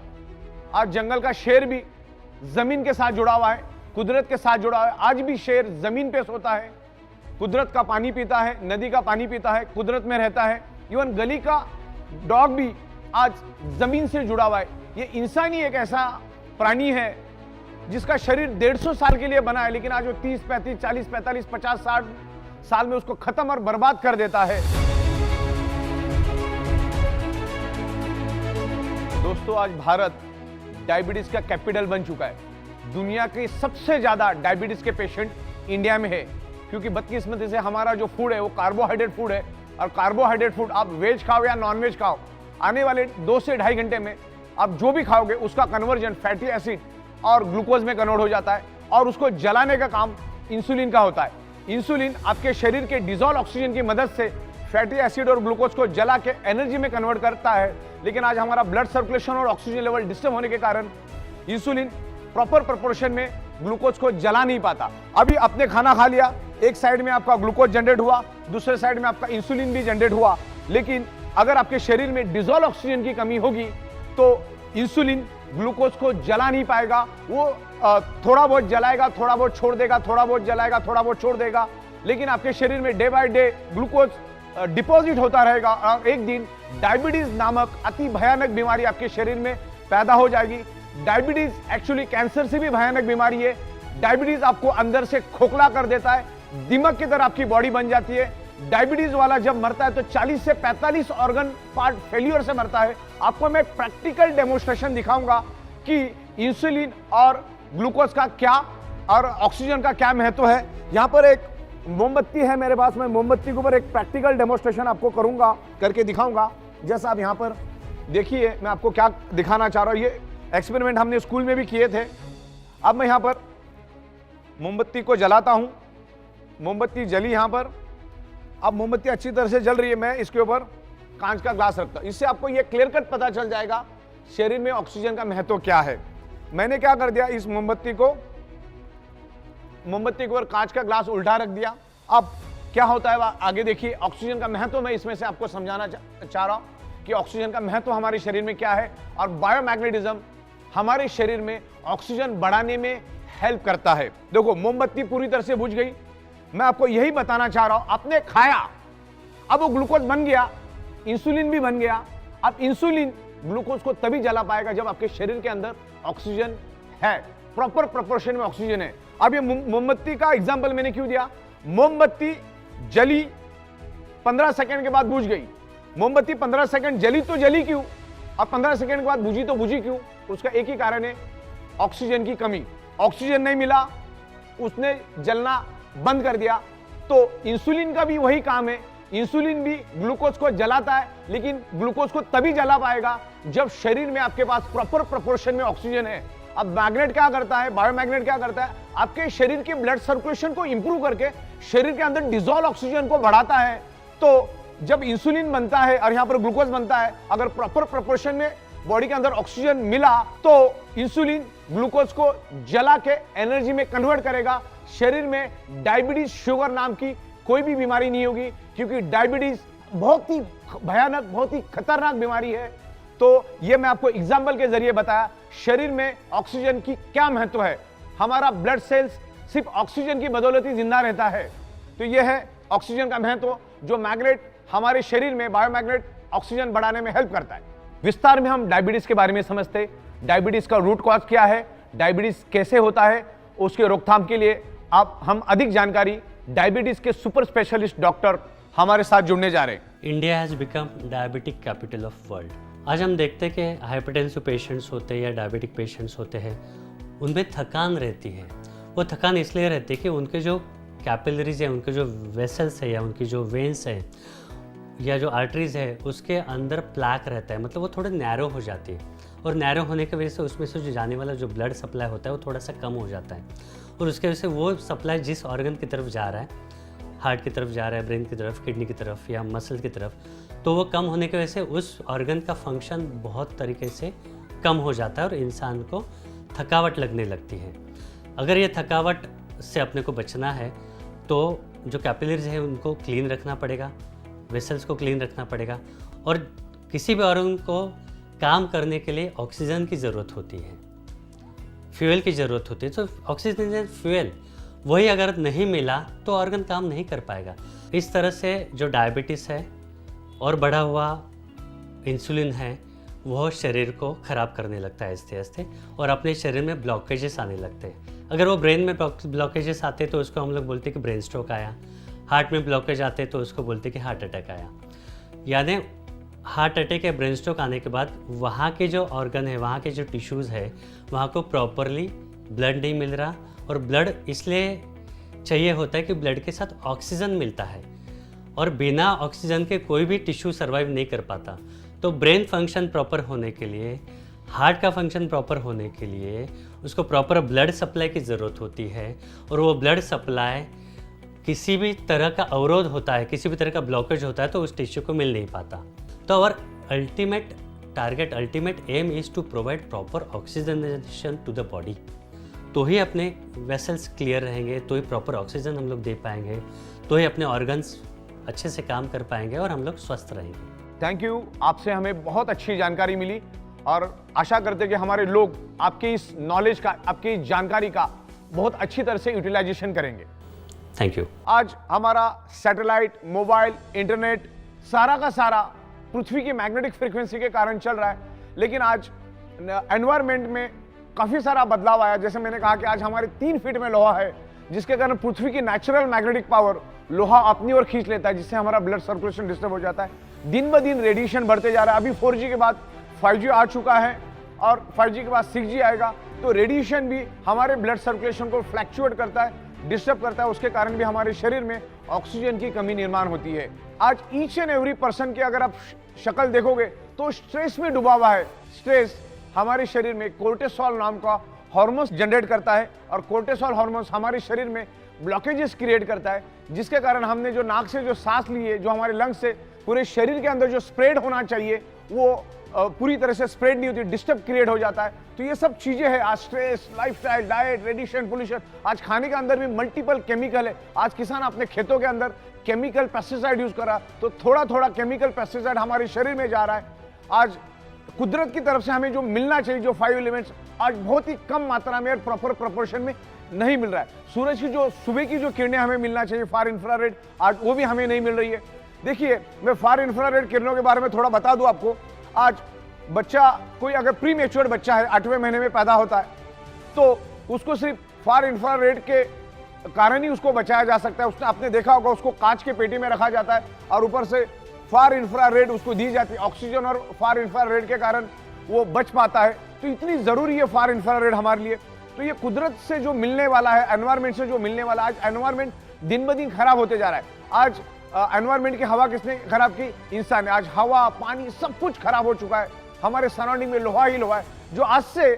[SPEAKER 2] आज जंगल का शेर भी जमीन के साथ जुड़ा हुआ है। कुदरत के साथ जुड़ा है। आज भी शेर जमीन पे सोता है, कुदरत का पानी पीता है, नदी का पानी पीता है, कुदरत में रहता है। इवन गली का डॉग भी आज जमीन से जुड़ा हुआ है। ये इंसान ही एक ऐसा प्राणी है जिसका शरीर 150 साल के लिए बना है, लेकिन आज वो 30, 35, 40, 45, 50, 60 साल में उसको खत्म और बर्बाद कर देता है। दोस्तों, आज भारत डायबिटीज का कैपिटल बन चुका है। दुनिया के सबसे ज्यादा डायबिटीज के पेशेंट इंडिया में है, क्योंकि बदकिस्मती से हमारा जो फूड है वो कार्बोहाइड्रेट फूड है, और कार्बोहाइड्रेट फूड आप वेज खाओ या नॉन वेज खाओ, आने वाले 2 से 2.5 घंटे में आप जो भी खाओगे उसका कन्वर्जन फैटी एसिड और ग्लूकोज में कन्वर्ट हो जाता है, और उसको जलाने का काम इंसुलिन का होता है। इंसुलिन आपके शरीर के डिजोल्व ऑक्सीजन की मदद से फैटी एसिड और ग्लूकोज को जला के एनर्जी में कन्वर्ट करता है, लेकिन आज हमारा ब्लड सर्कुलेशन और ऑक्सीजन लेवल डिस्टर्ब होने के कारण इंसुलिन प्रॉपर प्रोपोर्शन में ग्लूकोज को जला नहीं पाता। अभी आपने खाना खा लिया, एक साइड में आपका ग्लूकोज जनरेट हुआ, दूसरे साइड में आपका इंसुलिन भी जनरेट हुआ, लेकिन अगर आपके शरीर में डिजोल्व ऑक्सीजन की कमी होगी तो इंसुलिन ग्लूकोज को जला नहीं पाएगा। वो थोड़ा बहुत जलाएगा, थोड़ा बहुत छोड़ देगा, थोड़ा बहुत जलाएगा, थोड़ा बहुत छोड़ देगा, लेकिन आपके शरीर में day by day glucose deposit होता रहेगा, और एक दिन डायबिटीज नामक अति भयानक बीमारी आपके शरीर में पैदा हो जाएगी। डायबिटीज एक्चुअली कैंसर से भी भयानक बीमारी है। डायबिटीज आपको अंदर से खोखला कर देता है, दिमाग की तरह आपकी बॉडी बन जाती है। डायबिटीज वाला जब मरता है तो 40 से 45 ऑर्गन पार्ट फेल्यूर से मरता है। आपको मैं प्रैक्टिकल डेमोन्स्ट्रेशन दिखाऊंगा कि इंसुलिन और ग्लूकोज का क्या और ऑक्सीजन का क्या महत्व है। यहाँ पर एक मोमबत्ती है मेरे पास, मैं मोमबत्ती के ऊपर एक प्रैक्टिकल डेमोन्स्ट्रेशन आपको करूंगा, करके दिखाऊंगा। जैसा आप यहाँ पर देखिए, मैं आपको क्या दिखाना चाह रहा हूँ। ये एक्सपेरिमेंट हमने स्कूल में भी किए थे। अब मैं यहाँ पर मोमबत्ती को जलाता हूँ, मोमबत्ती जली यहाँ पर। अब मोमबत्ती अच्छी तरह से जल रही है, मैं इसके ऊपर कांच का ग्लास रखता हूँ। इससे आपको ये क्लियर कट पता चल जाएगा शरीर में ऑक्सीजन का महत्व क्या है। मैंने क्या कर दिया, इस मोमबत्ती के ऊपर कांच का ग्लास उल्टा रख दिया। अब क्या होता है आगे देखिए। ऑक्सीजन का महत्व मैं इसमें से आपको समझाना चाह रहा हूं कि ऑक्सीजन का महत्व हमारे शरीर में क्या है, और बायोमैग्नेटिज्म हमारे शरीर में ऑक्सीजन बढ़ाने में हेल्प करता है। देखो, मोमबत्ती पूरी तरह से बुझ गई। मैं आपको यही बताना चाह रहा हूं, आपने खाया, अब वो ग्लूकोज बन गया, इंसुलिन भी बन गया। अब इंसुलिन ग्लूकोज को तभी जला पाएगा जब आपके शरीर के अंदर ऑक्सीजन है, प्रॉपर प्रोपोर्शन में ऑक्सीजन है। अब ये मोमबत्ती का एग्जांपल मैंने क्यों दिया, मोमबत्ती जली 15 सेकंड के बाद बुझ गई। मोमबत्ती 15 सेकंड जली तो जली क्यों, अब 15 सेकंड के बाद बुझी तो बुझी क्यों? उसका एक ही कारण है, ऑक्सीजन की कमी। ऑक्सीजन नहीं मिला, उसने जलना बंद कर दिया। तो इंसुलिन का भी वही काम है, इंसुलिन भी ग्लूकोज को जलाता है, लेकिन ग्लूकोज को तभी जला पाएगा जब शरीर में आपके पास प्रॉपर प्रोपोर्शन में ऑक्सीजन है। अब मैग्नेट क्या करता है, बायोमैग्नेट क्या करता है, आपके शरीर के ब्लड सर्कुलेशन को इंप्रूव करके शरीर के अंदर डिसॉल्व ऑक्सीजन को बढ़ाता है। तो जब इंसुलिन बनता है और यहां पर ग्लूकोज बनता है, अगर प्रॉपर प्रोपोर्शन में बॉडी के अंदर ऑक्सीजन मिला तो इंसुलिन ग्लूकोज को जला के एनर्जी में कन्वर्ट करेगा। शरीर में डायबिटीज शुगर नाम की कोई भी बीमारी नहीं होगी, क्योंकि डायबिटीज बहुत ही भयानक, बहुत ही खतरनाक बीमारी है। तो ये मैं आपको एग्जाम्पल के जरिए बताया शरीर में ऑक्सीजन की क्या महत्व है। हमारा ब्लड सेल्स सिर्फ ऑक्सीजन की बदौलत ही जिंदा रहता है। तो ये है ऑक्सीजन का महत्व, जो मैग्नेट हमारे शरीर में बायोमैग्नेट ऑक्सीजन बढ़ाने में हेल्प करता है। विस्तार में हम डायबिटीज के बारे में समझते, डायबिटीज का रूट कॉज क्या है, डायबिटीज कैसे होता है, उसके रोकथाम के लिए हम अधिक जानकारी डायबिटीज के सुपर स्पेशलिस्ट डॉक्टर हमारे साथ जुड़ने जा रहे हैं।
[SPEAKER 6] India has become diabetic capital of world. आज हम देखते हैं कि हाइपरटेंसिव पेशेंट्स होते हैं या डायबिटिक पेशेंट्स होते हैं, उनमें थकान रहती है। वो थकान इसलिए रहती है कि उनके जो कैपिलरीज है, उनके जो वेसल्स है या उनकी जो वेन्स है या जो आर्टरीज है, उसके अंदर प्लैक रहता है, मतलब वो थोड़े नैरो हो जाती है, और नैरो होने की वजह से उसमें से जो जाने वाला जो ब्लड सप्लाई होता है वो थोड़ा सा कम हो जाता है, और उसके वजह से वो सप्लाई जिस ऑर्गन की तरफ जा रहा है, हार्ट की तरफ जा रहा है, ब्रेन की तरफ, किडनी की तरफ या मसल की तरफ, तो वो कम होने की वजह से उस ऑर्गन का फंक्शन बहुत तरीके से कम हो जाता है और इंसान को थकावट लगने लगती है। अगर ये थकावट से अपने को बचना है तो जो कैपिलरीज है उनको क्लीन रखना पड़ेगा, वेसल्स को क्लीन रखना पड़ेगा, और किसी भी ऑर्गन को काम करने के लिए ऑक्सीजन की ज़रूरत होती है। फ्यूल की ज़रूरत होती है, तो ऑक्सीजन फ्यूल वही अगर नहीं मिला तो ऑर्गन काम नहीं कर पाएगा। इस तरह से जो डायबिटीज़ है और बढ़ा हुआ इंसुलिन है वह शरीर को ख़राब करने लगता है आहिस्ते आहिस्ते, और अपने शरीर में ब्लॉकेजेस आने लगते हैं। अगर वो ब्रेन में ब्लॉकेजेस आते तो उसको हम लोग बोलते हैं कि ब्रेन स्ट्रोक आया, हार्ट में ब्लॉकेज आते तो उसको बोलते हैं कि हार्ट अटैक आया। यानी हार्ट अटैक या ब्रेन स्ट्रोक आने के बाद वहाँ के जो ऑर्गन है, वहाँ के जो टिश्यूज़ है, वहाँ को प्रॉपरली ब्लड नहीं मिल रहा, और ब्लड इसलिए चाहिए होता है कि ब्लड के साथ ऑक्सीजन मिलता है, और बिना ऑक्सीजन के कोई भी टिश्यू सर्वाइव नहीं कर पाता। तो ब्रेन फंक्शन प्रॉपर होने के लिए, हार्ट का फंक्शन प्रॉपर होने के लिए उसको प्रॉपर ब्लड सप्लाई की ज़रूरत होती है, और वो ब्लड सप्लाई किसी भी तरह का अवरोध होता है, किसी भी तरह का ब्लॉकेज होता है तो उस टिश्यू को मिल नहीं पाता। तो our ultimate target, ultimate aim is to provide proper oxygenation to the body. तो ही अपने वेसल्स क्लियर रहेंगे, तो ही प्रॉपर ऑक्सीजन हम लोग दे पाएंगे, तो ही अपने ऑर्गन्स अच्छे से काम कर पाएंगे और हम लोग स्वस्थ रहेंगे।
[SPEAKER 2] थैंक यू, आपसे हमें बहुत अच्छी जानकारी मिली और आशा करते कि हमारे लोग आपके इस नॉलेज का, आपकी इस जानकारी का बहुत अच्छी तरह से यूटिलाइजेशन करेंगे।
[SPEAKER 6] Thank you.
[SPEAKER 2] आज हमारा सैटेलाइट, मोबाइल, इंटरनेट सारा का सारा पृथ्वी की मैग्नेटिक फ्रीक्वेंसी के कारण चल रहा है, लेकिन आज एनवायरनमेंट में काफी सारा बदलाव आया। जैसे मैंने कहा कि आज हमारे 3 फीट में लोहा है, जिसके कारण पृथ्वी की नेचुरल मैग्नेटिक पावर लोहा अपनी ओर खींच लेता है, जिससे हमारा ब्लड सर्कुलेशन डिस्टर्ब हो जाता है। दिन ब दिन रेडिएशन बढ़ते जा रहा है। अभी 4G के बाद 5G आ चुका है और 5G के बाद 6G आएगा, तो रेडिएशन भी हमारे ब्लड सर्कुलेशन को फ्लैक्चुएट करता है, डिस्टर्ब करता है। उसके कारण भी हमारे शरीर में ऑक्सीजन की कमी निर्माण होती है। आज ईच एंड एवरी पर्सन की अगर आप शक्ल देखोगे तो स्ट्रेस में डूबा हुआ है। स्ट्रेस हमारे शरीर में कोर्टिसोल नाम का हार्मोन्स जनरेट करता है, और कोर्टिसोल हार्मोन्स हमारे शरीर में ब्लॉकेजेस क्रिएट करता है, जिसके कारण हमने जो नाक से जो सांस ली है, जो हमारे लंग्स से पूरे शरीर के अंदर जो स्प्रेड होना चाहिए वो पूरी तरह से स्प्रेड नहीं होती, डिस्टर्ब क्रिएट हो जाता है। तो ये सब चीजें हैं। आज stress, lifestyle, diet, radiation, pollution, आज खाने के अंदर भी मल्टीपल केमिकल है। आज किसान अपने खेतों के अंदर केमिकल पेस्टिसाइड यूज कर रहा, तो थोड़ा थोड़ा केमिकल पेस्टिसाइड हमारे शरीर में जा रहा है। आज कुदरत की तरफ से हमें जो मिलना चाहिए, जो 5 एलिमेंट्स, आज बहुत ही कम मात्रा में और प्रॉपर प्रोपोर्शन में नहीं मिल रहा है। सूरज की जो सुबह की जो किरणें हमें मिलना चाहिए, फार इंफ्रारेड, आज वो भी हमें नहीं मिल रही है। देखिए, मैं फार इंफ्रारेड किरणों के बारे में थोड़ा बता दूं आपको। आज बच्चा, कोई अगर प्री मैच्योर बच्चा है, 8वें महीने में पैदा होता है, तो उसको सिर्फ फार इंफ्रारेड के कारण ही उसको बचाया जा सकता है। उसने आपने देखा होगा, उसको कांच के पेटी में रखा जाता है और ऊपर से फार इंफ्रारेड उसको दी जाती है। ऑक्सीजन और फार इंफ्रारेड के कारण वो बच पाता है। तो इतनी जरूरी है फार इंफ्रारेड हमारे लिए। तो ये कुदरत से जो मिलने वाला है, एनवायरमेंट से जो मिलने वाला, आज एनवायरमेंट दिन ब दिन खराब होते जा रहा है। आज एनवायरमेंट की हवा किसने खराब की? इंसान ने। आज हवा, पानी, सब कुछ खराब हो चुका है। हमारे सराउंडिंग में लोहा ही लोहा है, जो आज से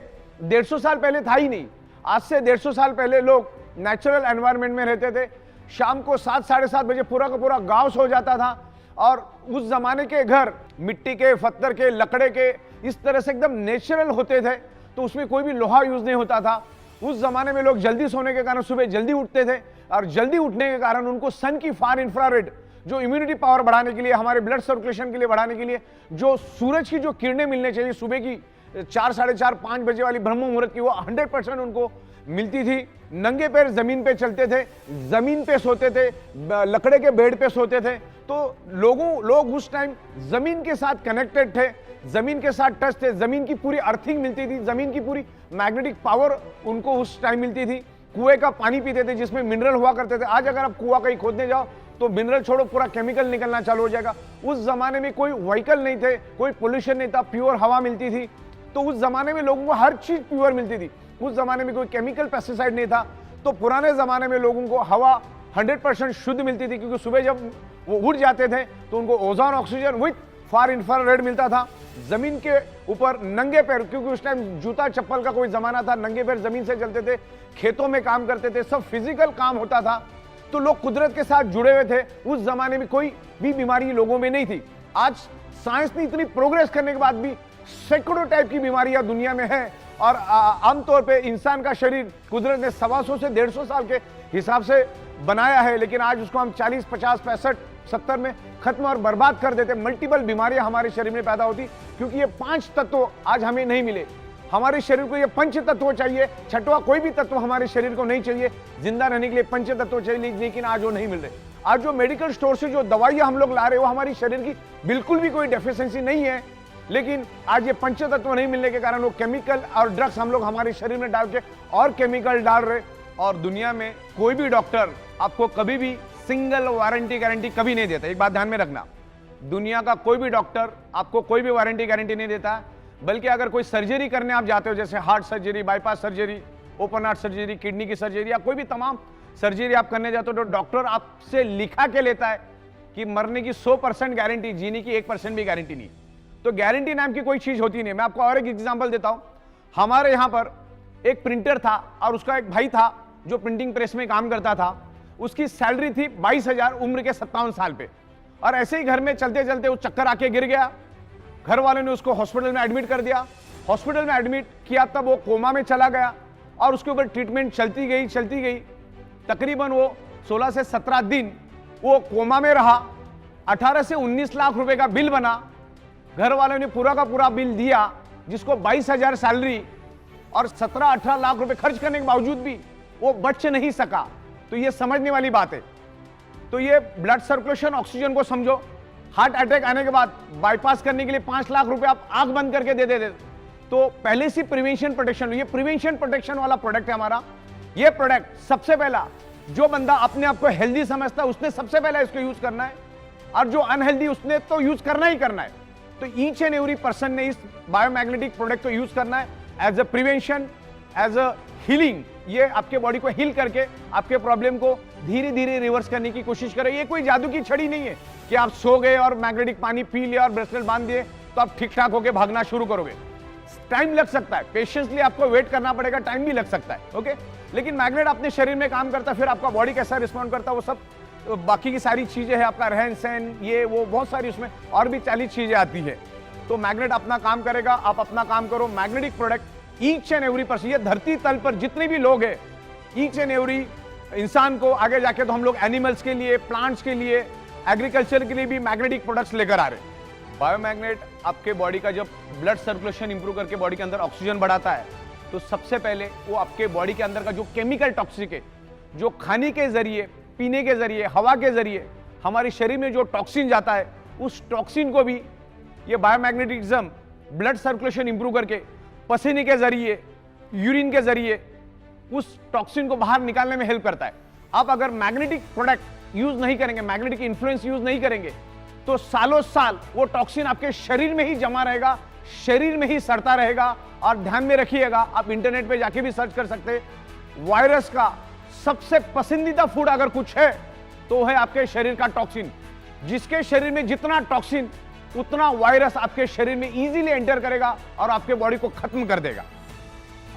[SPEAKER 2] 150 साल पहले था ही नहीं। आज से 150 साल पहले लोग नेचुरल एनवायरनमेंट में रहते थे। शाम को 7, साढ़े 7 बजे पूरा का पूरा गांव सो जाता था, और उस जमाने के घर मिट्टी के, पत्थर के, लकड़े के, इस तरह से एकदम नेचुरल होते थे। तो उसमें कोई भी लोहा यूज नहीं होता था। उस जमाने में लोग जल्दी सोने के कारण सुबह जल्दी उठते थे, और जल्दी उठने के कारण उनको सन की फार इंफ्रारेड, जो इम्यूनिटी पावर बढ़ाने के लिए, हमारे ब्लड सर्कुलेशन के लिए बढ़ाने के लिए, जो सूरज की जो किरणें मिलने चाहिए सुबह की 4, साढ़े 4, 5 बजे वाली ब्रह्म मुहूर्त की, वो 100% उनको मिलती थी। नंगे पैर जमीन पे चलते थे, जमीन पे सोते थे, लकड़े के बेड पे सोते थे। तो लोग उस टाइम जमीन के साथ कनेक्टेड थे, जमीन के साथ टच थे, जमीन की पूरी अर्थिंग मिलती थी, जमीन की पूरी मैग्नेटिक पावर उनको उस टाइम मिलती थी। कुएं का पानी पीते थे जिसमें मिनरल हुआ करते थे। आज अगर आप कुआं कहीं खोदने जाओ तो मिनरल छोड़ो, पूरा केमिकल निकलना चालू हो जाएगा। उस जमाने में कोई व्हीकल नहीं थे, कोई पोल्यूशन नहीं था, प्योर हवा मिलती थी। तो उस जमाने में लोगों को हर चीज प्योर मिलती थी। उस जमाने में कोई केमिकल पेस्टिसाइड नहीं था। तो पुराने जमाने में लोगों को हवा 100% शुद्ध मिलती थी, क्योंकि सुबह जब वो उठ जाते थे तो उनको ozone oxygen with far infrared मिलता था। जमीन के ऊपर नंगे पैर, क्योंकि उस टाइम जूता चप्पल का कोई जमाना था, नंगे पैर जमीन से चलते थे, खेतों में काम करते थे, सब फिजिकल काम होता था। तो लोग कुदरत के साथ जुड़े हुए थे। उस जमाने में कोई भी बीमारी लोगों में नहीं थी। आज साइंस ने इतनी प्रोग्रेस करने के बाद भी सैकड़ों टाइप की बीमारियां दुनिया में है, और आमतौर पे इंसान का शरीर कुदरत ने 125 से 150 साल के हिसाब से बनाया है, लेकिन आज उसको हम 40, 50, 65, 70 में खत्म और बर्बाद कर देते। मल्टीपल बीमारियां हमारे शरीर में पैदा होती, क्योंकि ये 5 तत्व आज हमें नहीं मिले। हमारे शरीर को ये पंच तत्व चाहिए, छठवां कोई भी तत्व हमारे शरीर को नहीं चाहिए। जिंदा रहने के लिए पंच तत्व चाहिए, लेकिन आज वो नहीं मिल रहे। आज जो मेडिकल स्टोर से जो दवाइयां हम लोग ला रहे हो, हमारी शरीर की बिल्कुल भी कोई डेफिशिएंसी नहीं है, लेकिन आज ये पंच तत्व नहीं मिलने के कारण वो केमिकल और ड्रग्स हम लोग हमारे शरीर में डाल के और केमिकल डाल रहे। और दुनिया में कोई भी डॉक्टर आपको कभी भी सिंगल वारंटी गारंटी कभी नहीं देता। एक बात ध्यान में रखना, दुनिया का कोई भी डॉक्टर आपको कोई भी वारंटी गारंटी नहीं देता। बल्कि अगर कोई सर्जरी करने आप जाते हो, जैसे heart surgery, bypass surgery, open heart surgery, kidney की सर्जरी या कोई भी तमाम सर्जरी आप करने जाते हो, तो डॉक्टर आपसे लिखा के लेता है कि मरने की 100% गारंटी, जीने की 1% भी गारंटी नहीं। तो गारंटी नाम की कोई चीज होती नहीं। मैं आपको और एक एग्जांपल देता हूं। हमारे यहां पर एक प्रिंटर था और उसका एक भाई था जो प्रिंटिंग प्रेस में काम करता था। उसकी सैलरी थी 22,000, उम्र के 57 साल पे। और ऐसे ही घर में चलते चलते वो चक्कर आके गिर गया। घर वालों ने उसको हॉस्पिटल में एडमिट कर दिया। हॉस्पिटल में एडमिट किया तब वो कोमा में चला गया और उसके ऊपर ट्रीटमेंट चलती गई। तकरीबन वो 16 से 17 दिन वो कोमा में रहा। 18 से 19 लाख रुपए का बिल बना। घर वालों ने पूरा का पूरा बिल दिया, जिसको 22,000 सैलरी और 17-18 लाख रुपए खर्च करने के बावजूद भी वो बच नहीं सका। तो ये समझने वाली बात है। तो ये ब्लड सर्कुलेशन, ऑक्सीजन को समझो। हार्ट अटैक आने के बाद बाईपास करने के लिए 5 लाख रुपए आप आंख बंद करके दे देते। तो पहले से प्रिवेंशन प्रोटेक्शन, ये प्रिवेंशन प्रोटेक्शन वाला प्रोडक्ट है हमारा। ये प्रोडक्ट सबसे पहला, जो बंदा अपने आप को हेल्दी समझता है उसने सबसे पहला इसको यूज करना है, और जो अनहेल्दी उसने तो यूज करना ही करना है। तो ईच एंड एवरी पर्सन ने इस बायोमैग्नेटिक प्रोडक्ट को यूज करना है as a prevention, as a healing. ये आपके बॉडी को हील करके आपके प्रॉब्लम को धीरे धीरे रिवर्स करने की कोशिश करे। ये कोई जादू की छड़ी नहीं है कि आप सो गए और मैग्नेटिक पानी पी लिया और ब्रेसलेट बांध दिए तो आप ठीक ठाक होकर भागना शुरू करोगे। टाइम लग सकता है, पेशेंसली आपको वेट करना पड़ेगा, टाइम भी लग सकता है, ओके। लेकिन मैग्नेट अपने शरीर में काम करता है, फिर आपका बॉडी कैसा रिस्पॉन्ड करता है वो सब बाकी की सारी चीजें हैं, आपका रहन सहन, ये वो बहुत सारी उसमें और भी 40 चीजें आती है। तो मैग्नेट अपना काम करेगा, आप अपना काम करो। Magnetic product each and every person, ये धरती तल पर जितने भी लोग हैं, ईच एंड एवरी इंसान को आगे जाके तो हम लोग एनिमल्स के लिए, प्लांट्स के लिए, एग्रीकल्चर के लिए भी मैग्नेटिक प्रोडक्ट्स लेकर आ रहे हैं। बायोमैग्नेट आपके बॉडी का जब ब्लड सर्कुलेशन इंप्रूव करके बॉडी के अंदर ऑक्सीजन बढ़ाता है, तो सबसे पहले वो आपके बॉडी के अंदर का जो केमिकल टॉक्सिक है, जो खाने के जरिए, पीने के जरिए, हवा के जरिए हमारे शरीर में जो टॉक्सिन जाता है, उस टॉक्सिन को भी ये बायोमैग्नेटिज्म ब्लड सर्कुलेशन इंप्रूव करके पसीने के जरिए, यूरिन के जरिए उस टॉक्सिन को बाहर निकालने में हेल्प करता है। आप अगर मैग्नेटिक प्रोडक्ट यूज नहीं करेंगे, मैग्नेटिक इन्फ्लुएंस यूज नहीं करेंगे, तो सालों साल वो टॉक्सिन आपके शरीर में ही जमा रहेगा, शरीर में ही सड़ता रहेगा। और ध्यान में रखिएगा, आप इंटरनेट पे जाके भी सर्च कर सकते हैं, वायरस का सबसे पसंदीदा फूड अगर कुछ है तो है आपके शरीर का टॉक्सिन। जिसके शरीर में जितना टॉक्सिन, उतना वायरस आपके शरीर में इजीली एंटर करेगा और आपके बॉडी को खत्म कर देगा।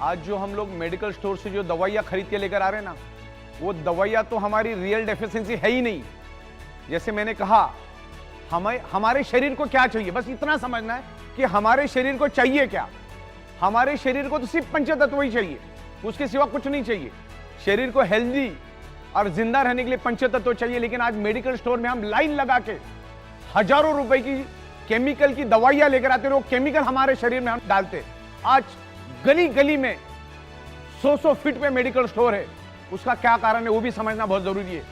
[SPEAKER 2] आज जो हम लोग मेडिकल स्टोर से जो दवाइयां खरीद के लेकर आ रहे हैं ना, वो दवाइयां तो हमारी रियल डेफिशिएंसी है ही नहीं। जैसे मैंने कहा, हमारे शरीर को क्या चाहिए, बस इतना समझना है कि हमारे शरीर को चाहिए क्या। हमारे शरीर को तो सिर्फ पंचतत्व ही चाहिए, उसके सिवा कुछ नहीं चाहिए। शरीर को हेल्दी और जिंदा रहने के लिए पंचतत्व चाहिए। लेकिन आज मेडिकल स्टोर में हम लाइन लगा के हजारों रुपए की केमिकल की दवाइयां लेकर आते हैं, वो केमिकल हमारे शरीर में हम डालते। आज गली गली में 100-100 फीट पे मेडिकल स्टोर है। उसका क्या कारण है वो भी समझना बहुत जरूरी है।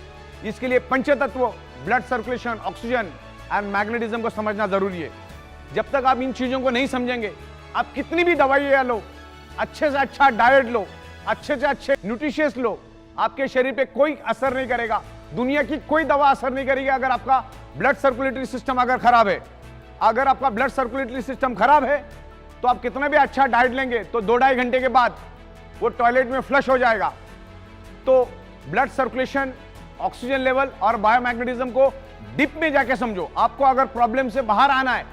[SPEAKER 2] इसके लिए पंचतत्व, blood circulation, oxygen and magnetism को समझना जरूरी है। जब तक आप इन चीजों को नहीं समझेंगे, आप कितनी भी दवाइयां लो, अच्छे से अच्छा डाइट लो, अच्छे से अच्छे न्यूट्रिशियस लो, आपके शरीर पे कोई असर नहीं करेगा। दुनिया की कोई दवा असर नहीं करेगी अगर आपका ब्लड सर्कुलेटरी सिस्टम अगर खराब है। अगर आपका ब्लड सर्कुलेटरी सिस्टम खराब है तो आप कितना भी अच्छा डाइट लेंगे तो 2-2.5 घंटे के बाद वो टॉयलेट में फ्लश हो जाएगा। तो ब्लड सर्कुलेशन, ऑक्सीजन लेवल और बायोमैग्नेटिज्म को डीप में जाके समझो। आपको अगर प्रॉब्लम से बाहर आना है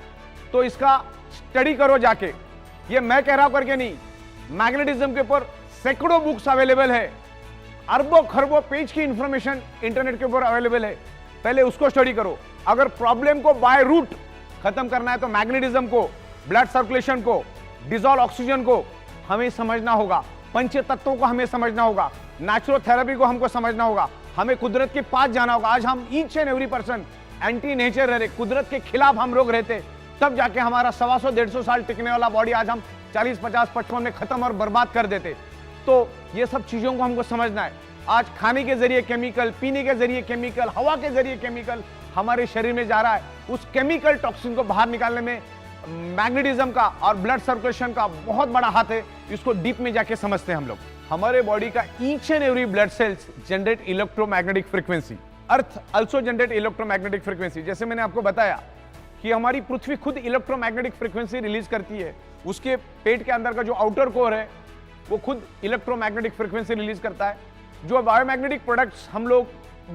[SPEAKER 2] तो इसका स्टडी करो जाके। ये मैं कह रहा हूं करके नहीं, मैग्नेटिज्म के ऊपर सैकड़ों बुक्स अवेलेबल है, अरबों खरबों पेज की इंफॉर्मेशन इंटरनेट के ऊपर अवेलेबल है। पहले उसको स्टडी करो। अगर प्रॉब्लम को बाय रूट खत्म करना है तो मैग्नेटिज्म को, ब्लड सर्कुलेशन को, डिजॉल्व ऑक्सीजन को हमें समझना होगा, पंच तत्वों को हमें समझना होगा, नेचुरोथेरेपी को हमको समझना होगा, हमें कुदरत के पास जाना होगा। आज हम each and every person anti nature रह रहे, कुदरत के खिलाफ हम लोग रहते, तब जाके हमारा 125-150 साल टिकने वाला बॉडी आज हम 40, 50, 55 में खत्म और बर्बाद कर देते। तो ये सब चीजों को हमको समझना है। आज खाने के जरिए केमिकल, पीने के जरिए केमिकल, हवा के जरिए केमिकल हमारे शरीर में जा रहा है। उस केमिकल टॉक्सिन को बाहर निकालने में मैग्नेटिज्म का और ब्लड सर्कुलेशन का बहुत बड़ा हाथ है। इसको डीप में जाके समझते हैं हम लोग। हमारे बॉडी का each and every blood sales generate electromagnetic frequency, earth also generate electromagnetic frequency. जैसे मैंने आपको बताया कि हमारी पृथ्वी खुद इलेक्ट्रोमैग्नेटिक फ्रीक्वेंसी रिलीज करती है। उसके पेट के अंदर का जो आउटर कोर है वो खुद इलेक्ट्रोमैग्नेटिक फ्रीक्वेंसी रिलीज करता है। जो बायोमैग्नेटिक प्रोडक्ट्स हम लोग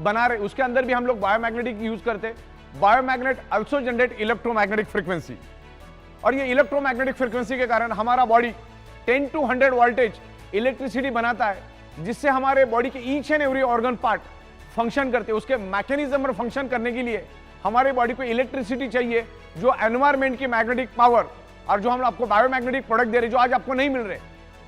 [SPEAKER 2] बना रहे उसके अंदर भी हम लोग बायोमैग्नेटिक यूज करते हैं। बायोमैग्नेट आल्सो जनरेट इलेक्ट्रोमैग्नेटिक फ्रीक्वेंसी, और ये इलेक्ट्रोमैग्नेटिक फ्रीक्वेंसी के कारण हमारा बॉडी 10 to 100 वोल्टेज इलेक्ट्रिसिटी बनाता है, जिससे हमारे बॉडी के each and every organ part function करते हैं। उसके मैकेनिज्म पर फंक्शन करने के लिए हमारे बॉडी को इलेक्ट्रिसिटी चाहिए, जो एनवायरमेंट की मैग्नेटिक पावर और जो हम आपको बायोमैग्नेटिक प्रोडक्ट दे रहे, जो आज आपको नहीं मिल रहे,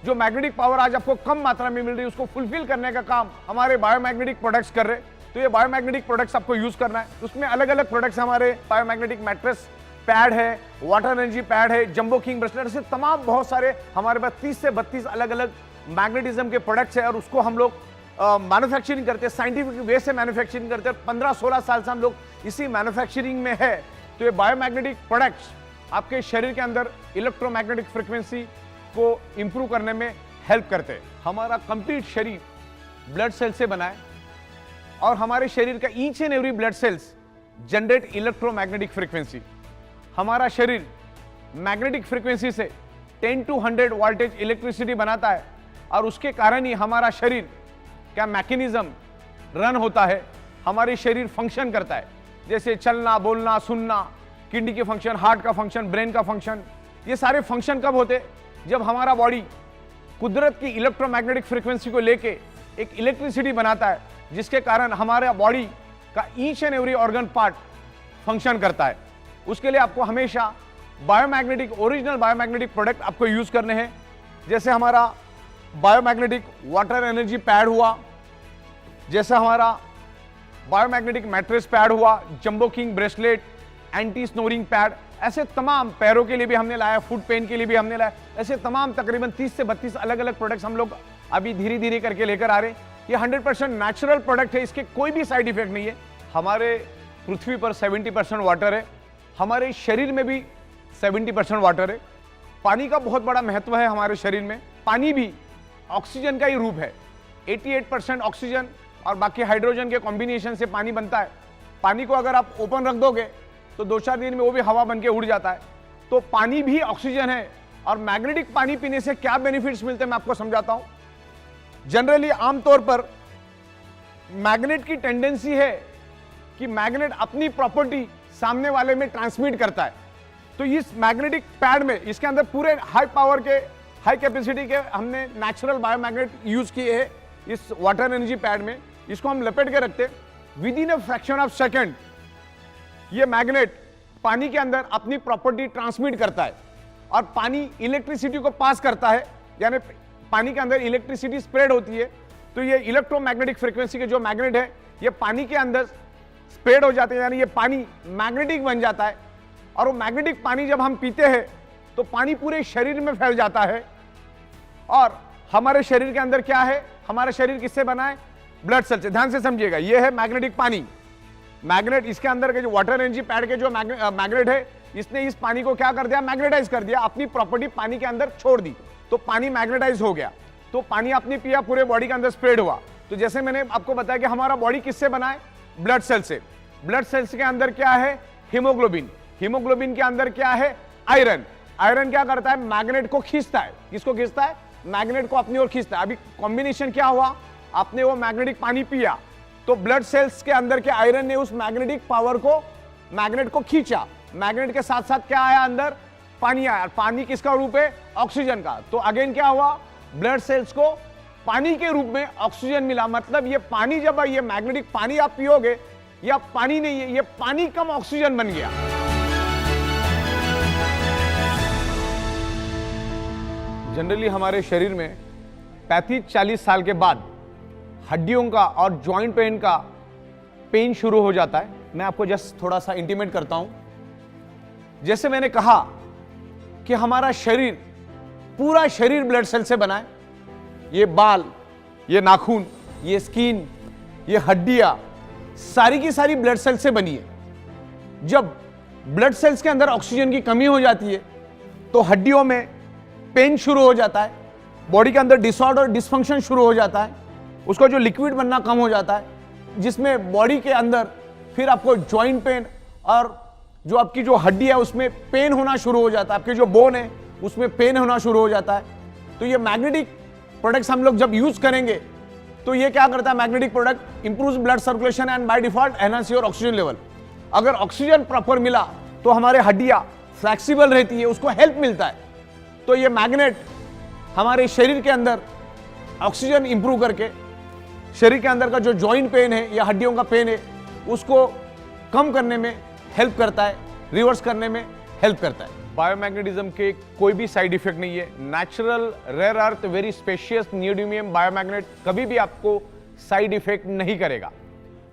[SPEAKER 2] जो मैग्नेटिक पावर आज आपको कम मात्रा में मिल रही है, उसको फुलफिल करने का काम हमारे बायोमैग्नेटिक प्रोडक्ट्स कर रहे। तो ये बायोमैग्नेटिक प्रोडक्ट्स आपको यूज करना है। उसमें अलग अलग प्रोडक्ट्स हमारे बायोमैग्नेटिक मैट्रेस पैड है, वाटर एनर्जी पैड है, जंबो किंग ब्रेसलेट, ऐसे तमाम बहुत सारे हमारे पास 30 से 32 अलग अलग मैग्नेटिज्म के प्रोडक्ट्स है, और उसको हम लोग मैन्युफैक्चरिंग करते हैं, साइंटिफिक वे से मैन्युफैक्चरिंग करते हैं। 15-16 साल से हम लोग इसी मैन्युफैक्चरिंग में है। तो ये बायोमैग्नेटिक प्रोडक्ट्स आपके शरीर के अंदर इलेक्ट्रोमैग्नेटिक फ्रीक्वेंसी को इंप्रूव करने में हेल्प करते हैं। हमारा कंप्लीट शरीर ब्लड सेल से बना है, और हमारे शरीर का each and every blood sales generate electromagnetic frequency. हमारा शरीर मैग्नेटिक फ्रीक्वेंसी से 10 to 100 वोल्टेज इलेक्ट्रिसिटी बनाता है, और उसके कारण ही हमारा शरीर का मैकेनिज्म रन होता है, हमारे शरीर फंक्शन करता है। जैसे चलना, बोलना, सुनना, किडनी के फंक्शन, हार्ट का फंक्शन, ब्रेन का फंक्शन, ये सारे फंक्शन कब होते? जब हमारा बॉडी कुदरत की इलेक्ट्रोमैग्नेटिक फ्रीक्वेंसी को लेके एक इलेक्ट्रिसिटी बनाता है, जिसके कारण हमारा बॉडी का each and every organ part function करता है। उसके लिए आपको हमेशा बायोमैग्नेटिक, ओरिजिनल बायोमैग्नेटिक प्रोडक्ट आपको यूज करने हैं। जैसे हमारा बायोमैग्नेटिक वाटर एनर्जी पैड हुआ, जैसे हमारा बायोमैग्नेटिक मैट्रेस पैड हुआ, jumbo king bracelet, anti snoring pad, ऐसे तमाम, पैरों के लिए भी हमने लाया, फुट पेन के लिए भी हमने लाया, ऐसे तमाम तकरीबन 30 से 32 अलग अलग प्रोडक्ट्स हम लोग अभी धीरे धीरे करके लेकर आ रहे हैं। ये 100% नेचुरल प्रोडक्ट है, इसके कोई भी साइड इफेक्ट नहीं है। हमारे पृथ्वी पर 70% वाटर है, हमारे शरीर में भी 70% वाटर है। पानी का बहुत बड़ा महत्व है हमारे शरीर में। पानी भी ऑक्सीजन का ही रूप है। 88% ऑक्सीजन और बाकी हाइड्रोजन के कॉम्बिनेशन से पानी बनता है। पानी को अगर आप ओपन रख दोगे तो 2-4 दिन में वो भी हवा बन के उड़ जाता है। तो पानी भी ऑक्सीजन है। और मैग्नेटिक पानी पीने से क्या बेनिफिट्स मिलते हैं मैं आपको समझाता हूं। जनरली आमतौर पर मैग्नेट की टेंडेंसी है कि मैग्नेट अपनी प्रॉपर्टी सामने वाले में ट्रांसमिट करता है। तो इस मैग्नेटिक पैड में, इसके अंदर पूरे हाई पावर के, हाई कैपेसिटी के हमने नेचुरल बायोमैग्नेट यूज किए हैं इस वाटर एनर्जी पैड में। इसको हम लपेट के रखते हैं, with in a fraction of second ये मैग्नेट पानी के अंदर अपनी प्रॉपर्टी ट्रांसमिट करता है, और पानी इलेक्ट्रिसिटी को पास करता है, यानी पानी के अंदर इलेक्ट्रिसिटी स्प्रेड होती है। तो ये इलेक्ट्रोमैग्नेटिक फ्रीक्वेंसी के जो मैग्नेट है ये पानी के अंदर स्प्रेड हो जाते हैं, यानी ये पानी मैग्नेटिक बन जाता है। और वो मैग्नेटिक पानी जब हम पीते हैं तो पानी पूरे शरीर में फैल जाता है। और हमारे शरीर के अंदर क्या है, हमारा शरीर किससे बना है? ब्लड सेल से। ध्यान से समझिएगा, ये है मैग्नेटिक पानी। मैग्नेट, इसके अंदर के जो वाटर एनर्जी पैड के जो मैग्नेट है, इसने इस पानी को क्या कर दिया? मैग्नेटाइज कर दिया, अपनी प्रॉपर्टी पानी के अंदर छोड़ दी, तो पानी मैग्नेटाइज हो गया। तो पानी आपने पिया, पूरे बॉडी के अंदर स्प्रेड हुआ। तो जैसे मैंने आपको बताया कि हमारा बॉडी किससे बना है? ब्लड सेल से। ब्लड सेल्स के अंदर क्या है? हीमोग्लोबिन। हीमोग्लोबिन के अंदर क्या है? आयरन। आयरन क्या करता है? मैग्नेट को खींचता है। किसको खींचता है? मैग्नेट को अपनी ओर खींचता है। अभी कॉम्बिनेशन क्या हुआ? आपने वो मैग्नेटिक पानी पिया, तो ब्लड सेल्स के अंदर के आयरन ने उस मैग्नेटिक पावर को, मैग्नेट को खींचा। मैग्नेट के साथ साथ क्या आया? अंदर पानी आया। पानी किसका रूप है? ऑक्सीजन का। तो अगेन क्या हुआ? ब्लड सेल्स को पानी के रूप में ऑक्सीजन मिला। मतलब ये पानी, जब ये मैग्नेटिक पानी आप पियोगे, या पानी नहीं है, ये पानी कम ऑक्सीजन बन गया। जनरली हमारे शरीर में 35-40 साल के बाद हड्डियों का और जॉइंट पेन का पेन शुरू हो जाता है। मैं आपको जस्ट थोड़ा सा इंटीमेट करता हूं। जैसे मैंने कहा कि हमारा शरीर पूरा शरीर ब्लड सेल से बना है। ये बाल, ये नाखून, ये स्किन, ये हड्डियां सारी की सारी ब्लड सेल से बनी है। जब ब्लड सेल्स के अंदर ऑक्सीजन की कमी हो जाती है तो हड्डियों में पेन शुरू हो जाता है, बॉडी के अंदर डिसऑर्डर डिसफंक्शन शुरू हो जाता है, उसका जो लिक्विड बनना कम हो जाता है, जिसमें बॉडी के अंदर फिर आपको जॉइंट पेन और जो आपकी जो हड्डी है उसमें पेन होना शुरू हो जाता है, आपके जो बोन है उसमें पेन होना शुरू हो जाता है। तो ये मैग्नेटिक प्रोडक्ट्स हम लोग जब यूज करेंगे तो ये क्या करता है, magnetic product improves blood circulation and by default enhance your oxygen level. अगर ऑक्सीजन प्रॉपर मिला तो हमारे हड्डियां फ्लेक्सिबल रहती है, उसको हेल्प मिलता है। तो ये मैग्नेट हमारे शरीर के अंदर ऑक्सीजन इंप्रूव करके शरीर के अंदर का जो जॉइंट पेन है या हड्डियों का पेन है उसको कम करने में हेल्प करता है, रिवर्स करने में हेल्प करता है। बायोमैग्नेटिज्म के कोई भी साइड इफेक्ट नहीं है। Natural rare earth very specious neodymium biomagnet कभी भी आपको साइड इफेक्ट नहीं करेगा।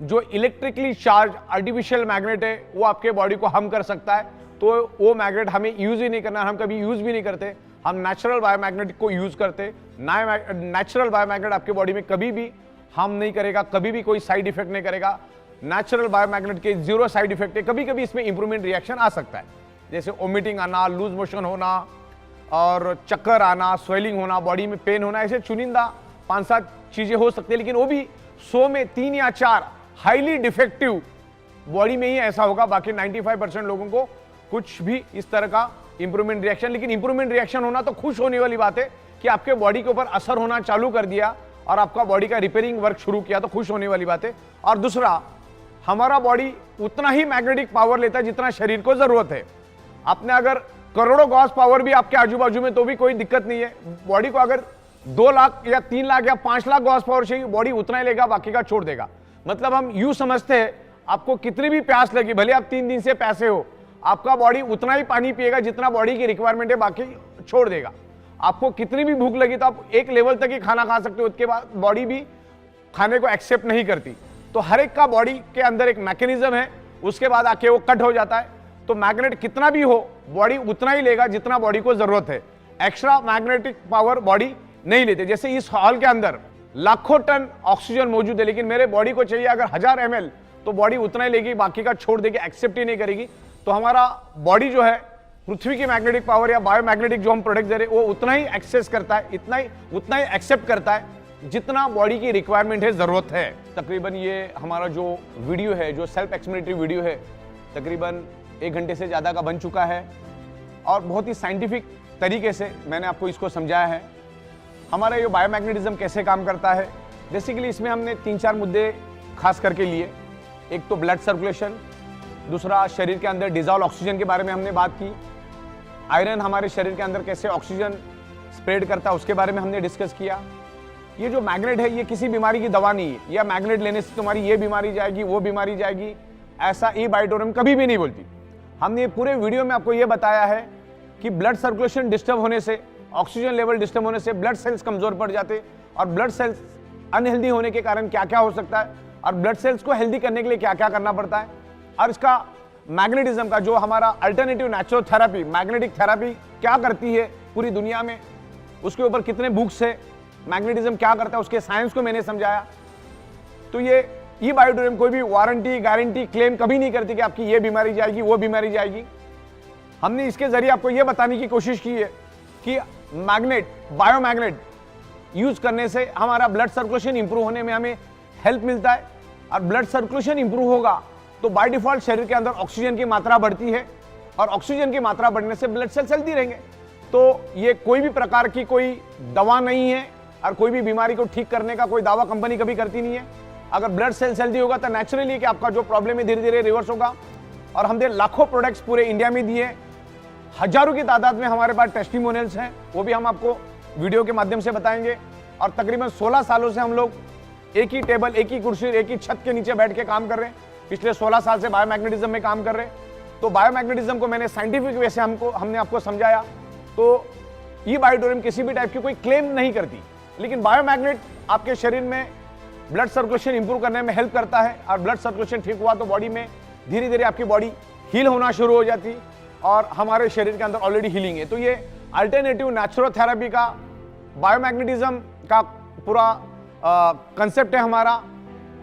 [SPEAKER 2] जो इलेक्ट्रिकली चार्ज आर्टिफिशियल मैग्नेट है वो आपके बॉडी को हार्म कर सकता है, तो वो मैग्नेट हमें यूज ही नहीं करना, हम कभी यूज भी नहीं करते। हम नेचुरल बायोमैग्नेट को यूज करते। नेचुरल बायोमैग्नेट आपके बॉडी में कभी भी हार्म नहीं करेगा, कभी भी कोई साइड इफेक्ट नहीं करेगा। नेचुरल बायोमैग्नेट के 0 साइड इफेक्ट है। कभी कभी इसमें इंप्रूवमेंट रिएक्शन आ सकता है, जैसे वोमिटिंग आना, लूज मोशन होना और चक्कर आना, स्वेलिंग होना, बॉडी में पेन होना, ऐसे चुनिंदा 5-7 चीजें हो सकती है, लेकिन वो भी 100 में 3 या 4 हाईली डिफेक्टिव बॉडी में ही ऐसा होगा। बाकी 95% लोगों को कुछ भी इस तरह का इंप्रूवमेंट रिएक्शन, लेकिन इंप्रूवमेंट रिएक्शन होना तो खुश होने वाली बात है कि आपके बॉडी के ऊपर असर होना चालू कर दिया और आपका बॉडी का रिपेयरिंग वर्क शुरू किया, तो खुश होने वाली बात है। और दूसरा, हमारा बॉडी उतना ही मैग्नेटिक पावर लेता है जितना शरीर को जरूरत है। आपने अगर करोड़ों गॉस पावर भी आपके आजू बाजू में तो भी कोई दिक्कत नहीं है। बॉडी को अगर 2 लाख या 3 लाख या 5 लाख गॉस पावर चाहिए, बॉडी उतना ही लेगा, बाकी का छोड़ देगा। मतलब हम यूं समझते हैं, आपको कितनी भी प्यास लगी, भले आप 3 दिन से प्यासे हो, आपका बॉडी उतना ही पानी पिएगा जितना बॉडी की रिक्वायरमेंट है, बाकी छोड़ देगा। आपको कितनी भी भूख लगी तो आप एक लेवल तक ही खाना खा सकते हो, उसके बाद बॉडी भी खाने को एक्सेप्ट नहीं करती। तो हर एक का बॉडी के अंदर एक मैकेनिज्म है, उसके बाद आके वो कट हो जाता है। तो मैग्नेट कितना भी हो, बॉडी उतना ही लेगा जितना बॉडी को जरूरत है। एक्स्ट्रा मैग्नेटिक पावर बॉडी नहीं लेते। जैसे इस हॉल के अंदर लाखों टन ऑक्सीजन मौजूद है, लेकिन मेरे बॉडी को चाहिए अगर 1000 ml, तो बॉडी उतना ही लेगी, बाकी का छोड़ देगी, एक्सेप्ट ही नहीं करेगी। तो हमारा बॉडी जो है पृथ्वी की मैग्नेटिक पावर या बायोमैग्नेटिक जो हम प्रोडक्ट दे रहे हैं वो उतना ही एक्सेस करता है, उतना ही एक्सेप्ट करता है जितना बॉडी की रिक्वायरमेंट है, जरूरत है। तकरीबन ये हमारा जो वीडियो है, जो सेल्फ एक्सप्लेनेटरी वीडियो है, तकरीबन 1 घंटे से ज़्यादा का बन चुका है और बहुत ही साइंटिफिक तरीके से मैंने आपको इसको समझाया है। हमारा ये बायोमैग्नेटिज्म कैसे काम करता है, बेसिकली इसमें हमने 3-4 मुद्दे खास करके लिए। एक तो ब्लड सर्कुलेशन, दूसरा शरीर के अंदर डिजॉल्व ऑक्सीजन के बारे में हमने बात की। आयरन हमारे शरीर के अंदर कैसे ऑक्सीजन स्प्रेड करता है उसके बारे में हमने डिस्कस किया। ये जो मैग्नेट है ये किसी बीमारी की दवा नहीं है, या मैग्नेट लेने से तुम्हारी ये बीमारी जाएगी, वो बीमारी जाएगी, ऐसा ई बायोटोरियम कभी भी नहीं बोलती। हमने पूरे वीडियो में आपको ये बताया है कि ब्लड सर्कुलेशन डिस्टर्ब होने से, ऑक्सीजन लेवल डिस्टर्ब होने से ब्लड सेल्स कमजोर पड़ जाते, और ब्लड सेल्स अनहेल्दी होने के कारण क्या क्या हो सकता है, और ब्लड सेल्स को हेल्दी करने के लिए क्या क्या करना पड़ता है, और इसका मैग्नेटिज्म का जो हमारा alternative natural therapy, magnetic therapy क्या करती है पूरी दुनिया में, उसके ऊपर कितने बुक्स है, मैग्नेटिज्म क्या करता है, उसके साइंस को मैंने समझाया। तो ये ई बायोटोरियम कोई भी वारंटी गारंटी क्लेम कभी नहीं करती कि आपकी ये बीमारी जाएगी, वो बीमारी जाएगी। हमने इसके जरिए आपको ये बताने की कोशिश की है कि मैग्नेट, बायोमैग्नेट यूज करने से हमारा ब्लड सर्कुलेशन इंप्रूव होने में हमें हेल्प मिलता है, और ब्लड सर्कुलेशन इंप्रूव होगा तो बाय डिफॉल्ट शरीर के अंदर ऑक्सीजन की मात्रा बढ़ती है, और ऑक्सीजन की मात्रा बढ़ने से ब्लड सेल्स हेल्दी रहेंगे। तो ये कोई भी प्रकार की कोई दवा नहीं है, और कोई भी बीमारी को ठीक करने का कोई दावा कंपनी कभी करती नहीं है। अगर ब्लड सेल्स हेल्दी होगा तो नेचुरली कि आपका जो प्रॉब्लम है धीरे धीरे रिवर्स होगा। और हमने लाखों प्रोडक्ट्स पूरे इंडिया में दिए, हजारों की तादाद में हमारे पास टेस्टिमोनियल्स हैं, वो भी हम आपको वीडियो के माध्यम से बताएंगे। और तकरीबन 16 सालों से हम लोग एक ही टेबल, एक ही कुर्सी, एक ही छत के नीचे बैठ के काम कर रहे हैं। पिछले 16 साल से बायोमैग्नेटिज्म में काम कर रहे हैं। तो बायोमैग्नेटिज्म को मैंने साइंटिफिक वे से हमने आपको समझाया। तो ई बायोटोरियम किसी भी टाइप की कोई क्लेम नहीं करती, लेकिन बायोमैग्नेट आपके शरीर में ब्लड सर्कुलेशन इंप्रूव करने में हेल्प करता है, और ब्लड सर्कुलेशन ठीक हुआ तो बॉडी में धीरे धीरे आपकी बॉडी हील होना शुरू हो जाती, और हमारे शरीर के अंदर ऑलरेडी हीलिंग है। तो ये अल्टरनेटिव नेचुरोथेरेपी का, बायोमैग्नेटिज्म का पूरा कंसेप्ट है हमारा।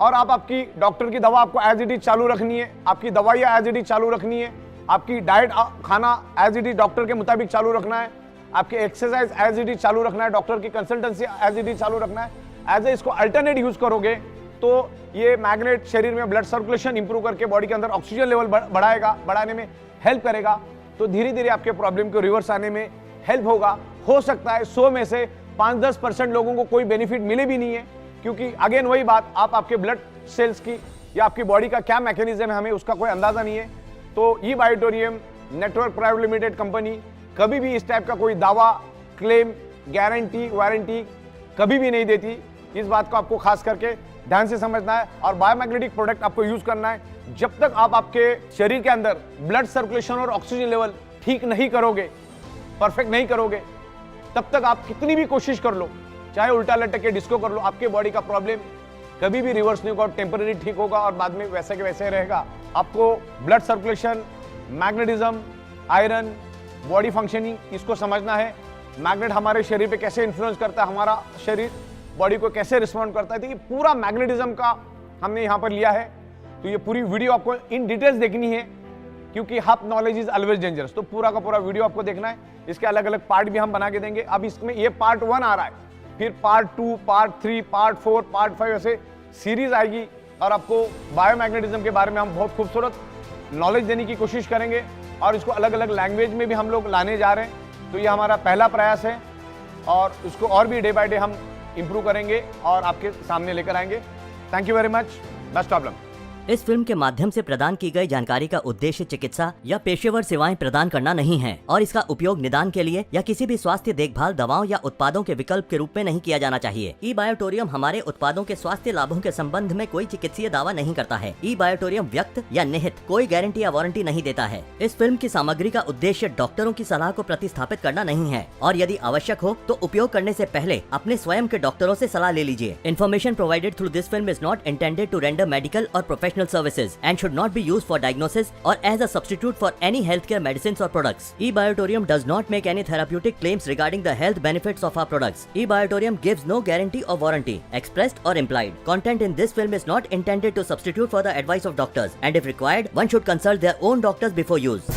[SPEAKER 2] और आप आपकी डॉक्टर की दवा आपको एज इट इज चालू रखनी है, आपकी दवाइयाँ एज इट इज चालू रखनी है, आपकी डाइट खाना एज इट इज डॉक्टर के मुताबिक चालू रखना है, आपके एक्सरसाइज एज इट इज चालू रखना है, डॉक्टर की कंसल्टेंसी एज इट इज चालू रखना है। एज ए इसको अल्टरनेट यूज करोगे तो ये मैग्नेट शरीर में ब्लड सर्कुलेशन इंप्रूव करके बॉडी के अंदर ऑक्सीजन लेवल बढ़ाने में हेल्प करेगा। तो धीरे धीरे आपके प्रॉब्लम को रिवर्स आने में हेल्प होगा। हो सकता है 100 में से 5-10% लोगों को कोई बेनिफिट मिले भी नहीं है, क्योंकि अगेन वही बात, आप आपके ब्लड सेल्स की या आपकी बॉडी का क्या मैकेनिज्म है हमें उसका कोई अंदाजा नहीं है। तो ई बायोटोरियम नेटवर्क प्राइवेट लिमिटेड कंपनी कभी भी इस टाइप का कोई दावा, क्लेम, गारंटी, वारंटी कभी भी नहीं देती। इस बात को आपको खास करके ध्यान से समझना है। और बायोमैग्नेटिक प्रोडक्ट आपको यूज करना है जब तक आप आपके शरीर के अंदर ब्लड सर्कुलेशन और ऑक्सीजन लेवल ठीक नहीं करोगे, परफेक्ट नहीं करोगे, तब तक आप कितनी भी कोशिश कर लो, चाहे उल्टा लटक के डिस्को कर लो, आपके बॉडी का प्रॉब्लम कभी भी रिवर्स नहीं होगा, टेम्पररी ठीक होगा और बाद में वैसे के वैसे रहेगा। आपको blood circulation, magnetism, iron, body functioning इसको समझना है। मैग्नेट हमारे शरीर पे कैसे इन्फ्लुएंस करता है, हमारा शरीर बॉडी को कैसे रिस्पॉन्ड करता है, तो ये पूरा मैग्नेटिज्म का हमने यहाँ पर लिया है। तो ये पूरी वीडियो आपको इन डिटेल्स देखनी है, क्योंकि half knowledge is always dangerous. तो पूरा का पूरा वीडियो आपको देखना है। इसके अलग अलग पार्ट भी हम बना के देंगे। अब इसमें ये पार्ट 1 आ रहा है, फिर पार्ट 2, पार्ट 3, पार्ट 4, पार्ट 5 ऐसे सीरीज आएगी और आपको बायोमैग्नेटिज्म के बारे में हम बहुत खूबसूरत नॉलेज देने की कोशिश करेंगे और इसको अलग अलग लैंग्वेज में भी हम लोग लाने जा रहे हैं। तो ये हमारा पहला प्रयास है और इसको और भी डे बाय डे हम इंप्रूव करेंगे और आपके सामने लेकर आएंगे। Thank you very much. Best of luck.
[SPEAKER 1] इस फिल्म के माध्यम से प्रदान की गई जानकारी का उद्देश्य चिकित्सा या पेशेवर सेवाएं प्रदान करना नहीं है और इसका उपयोग निदान के लिए या किसी भी स्वास्थ्य देखभाल दवाओं या उत्पादों के विकल्प के रूप में नहीं किया जाना चाहिए। ई बायोटोरियम हमारे उत्पादों के स्वास्थ्य लाभों के संबंध में कोई चिकित्सीय दावा नहीं करता है। ई बायोटोरियम व्यक्त या निहित कोई गारंटी या वारंटी नहीं देता है। इस फिल्म की सामग्री का उद्देश्य डॉक्टरों की सलाह को प्रतिस्थापित करना नहीं है और यदि आवश्यक हो तो उपयोग करने से पहले अपने स्वयं के डॉक्टरों से सलाह ले लीजिए। Information provided through this film is not intended to render medical और professional services and should not be used for diagnosis or as a substitute for any healthcare medicines or products. eBiotorium does not make any therapeutic claims regarding the health benefits of our products. eBiotorium gives no guarantee or warranty, expressed or implied. Content in this film is not intended to substitute for the advice of doctors, and if required, one should consult their own doctors before use.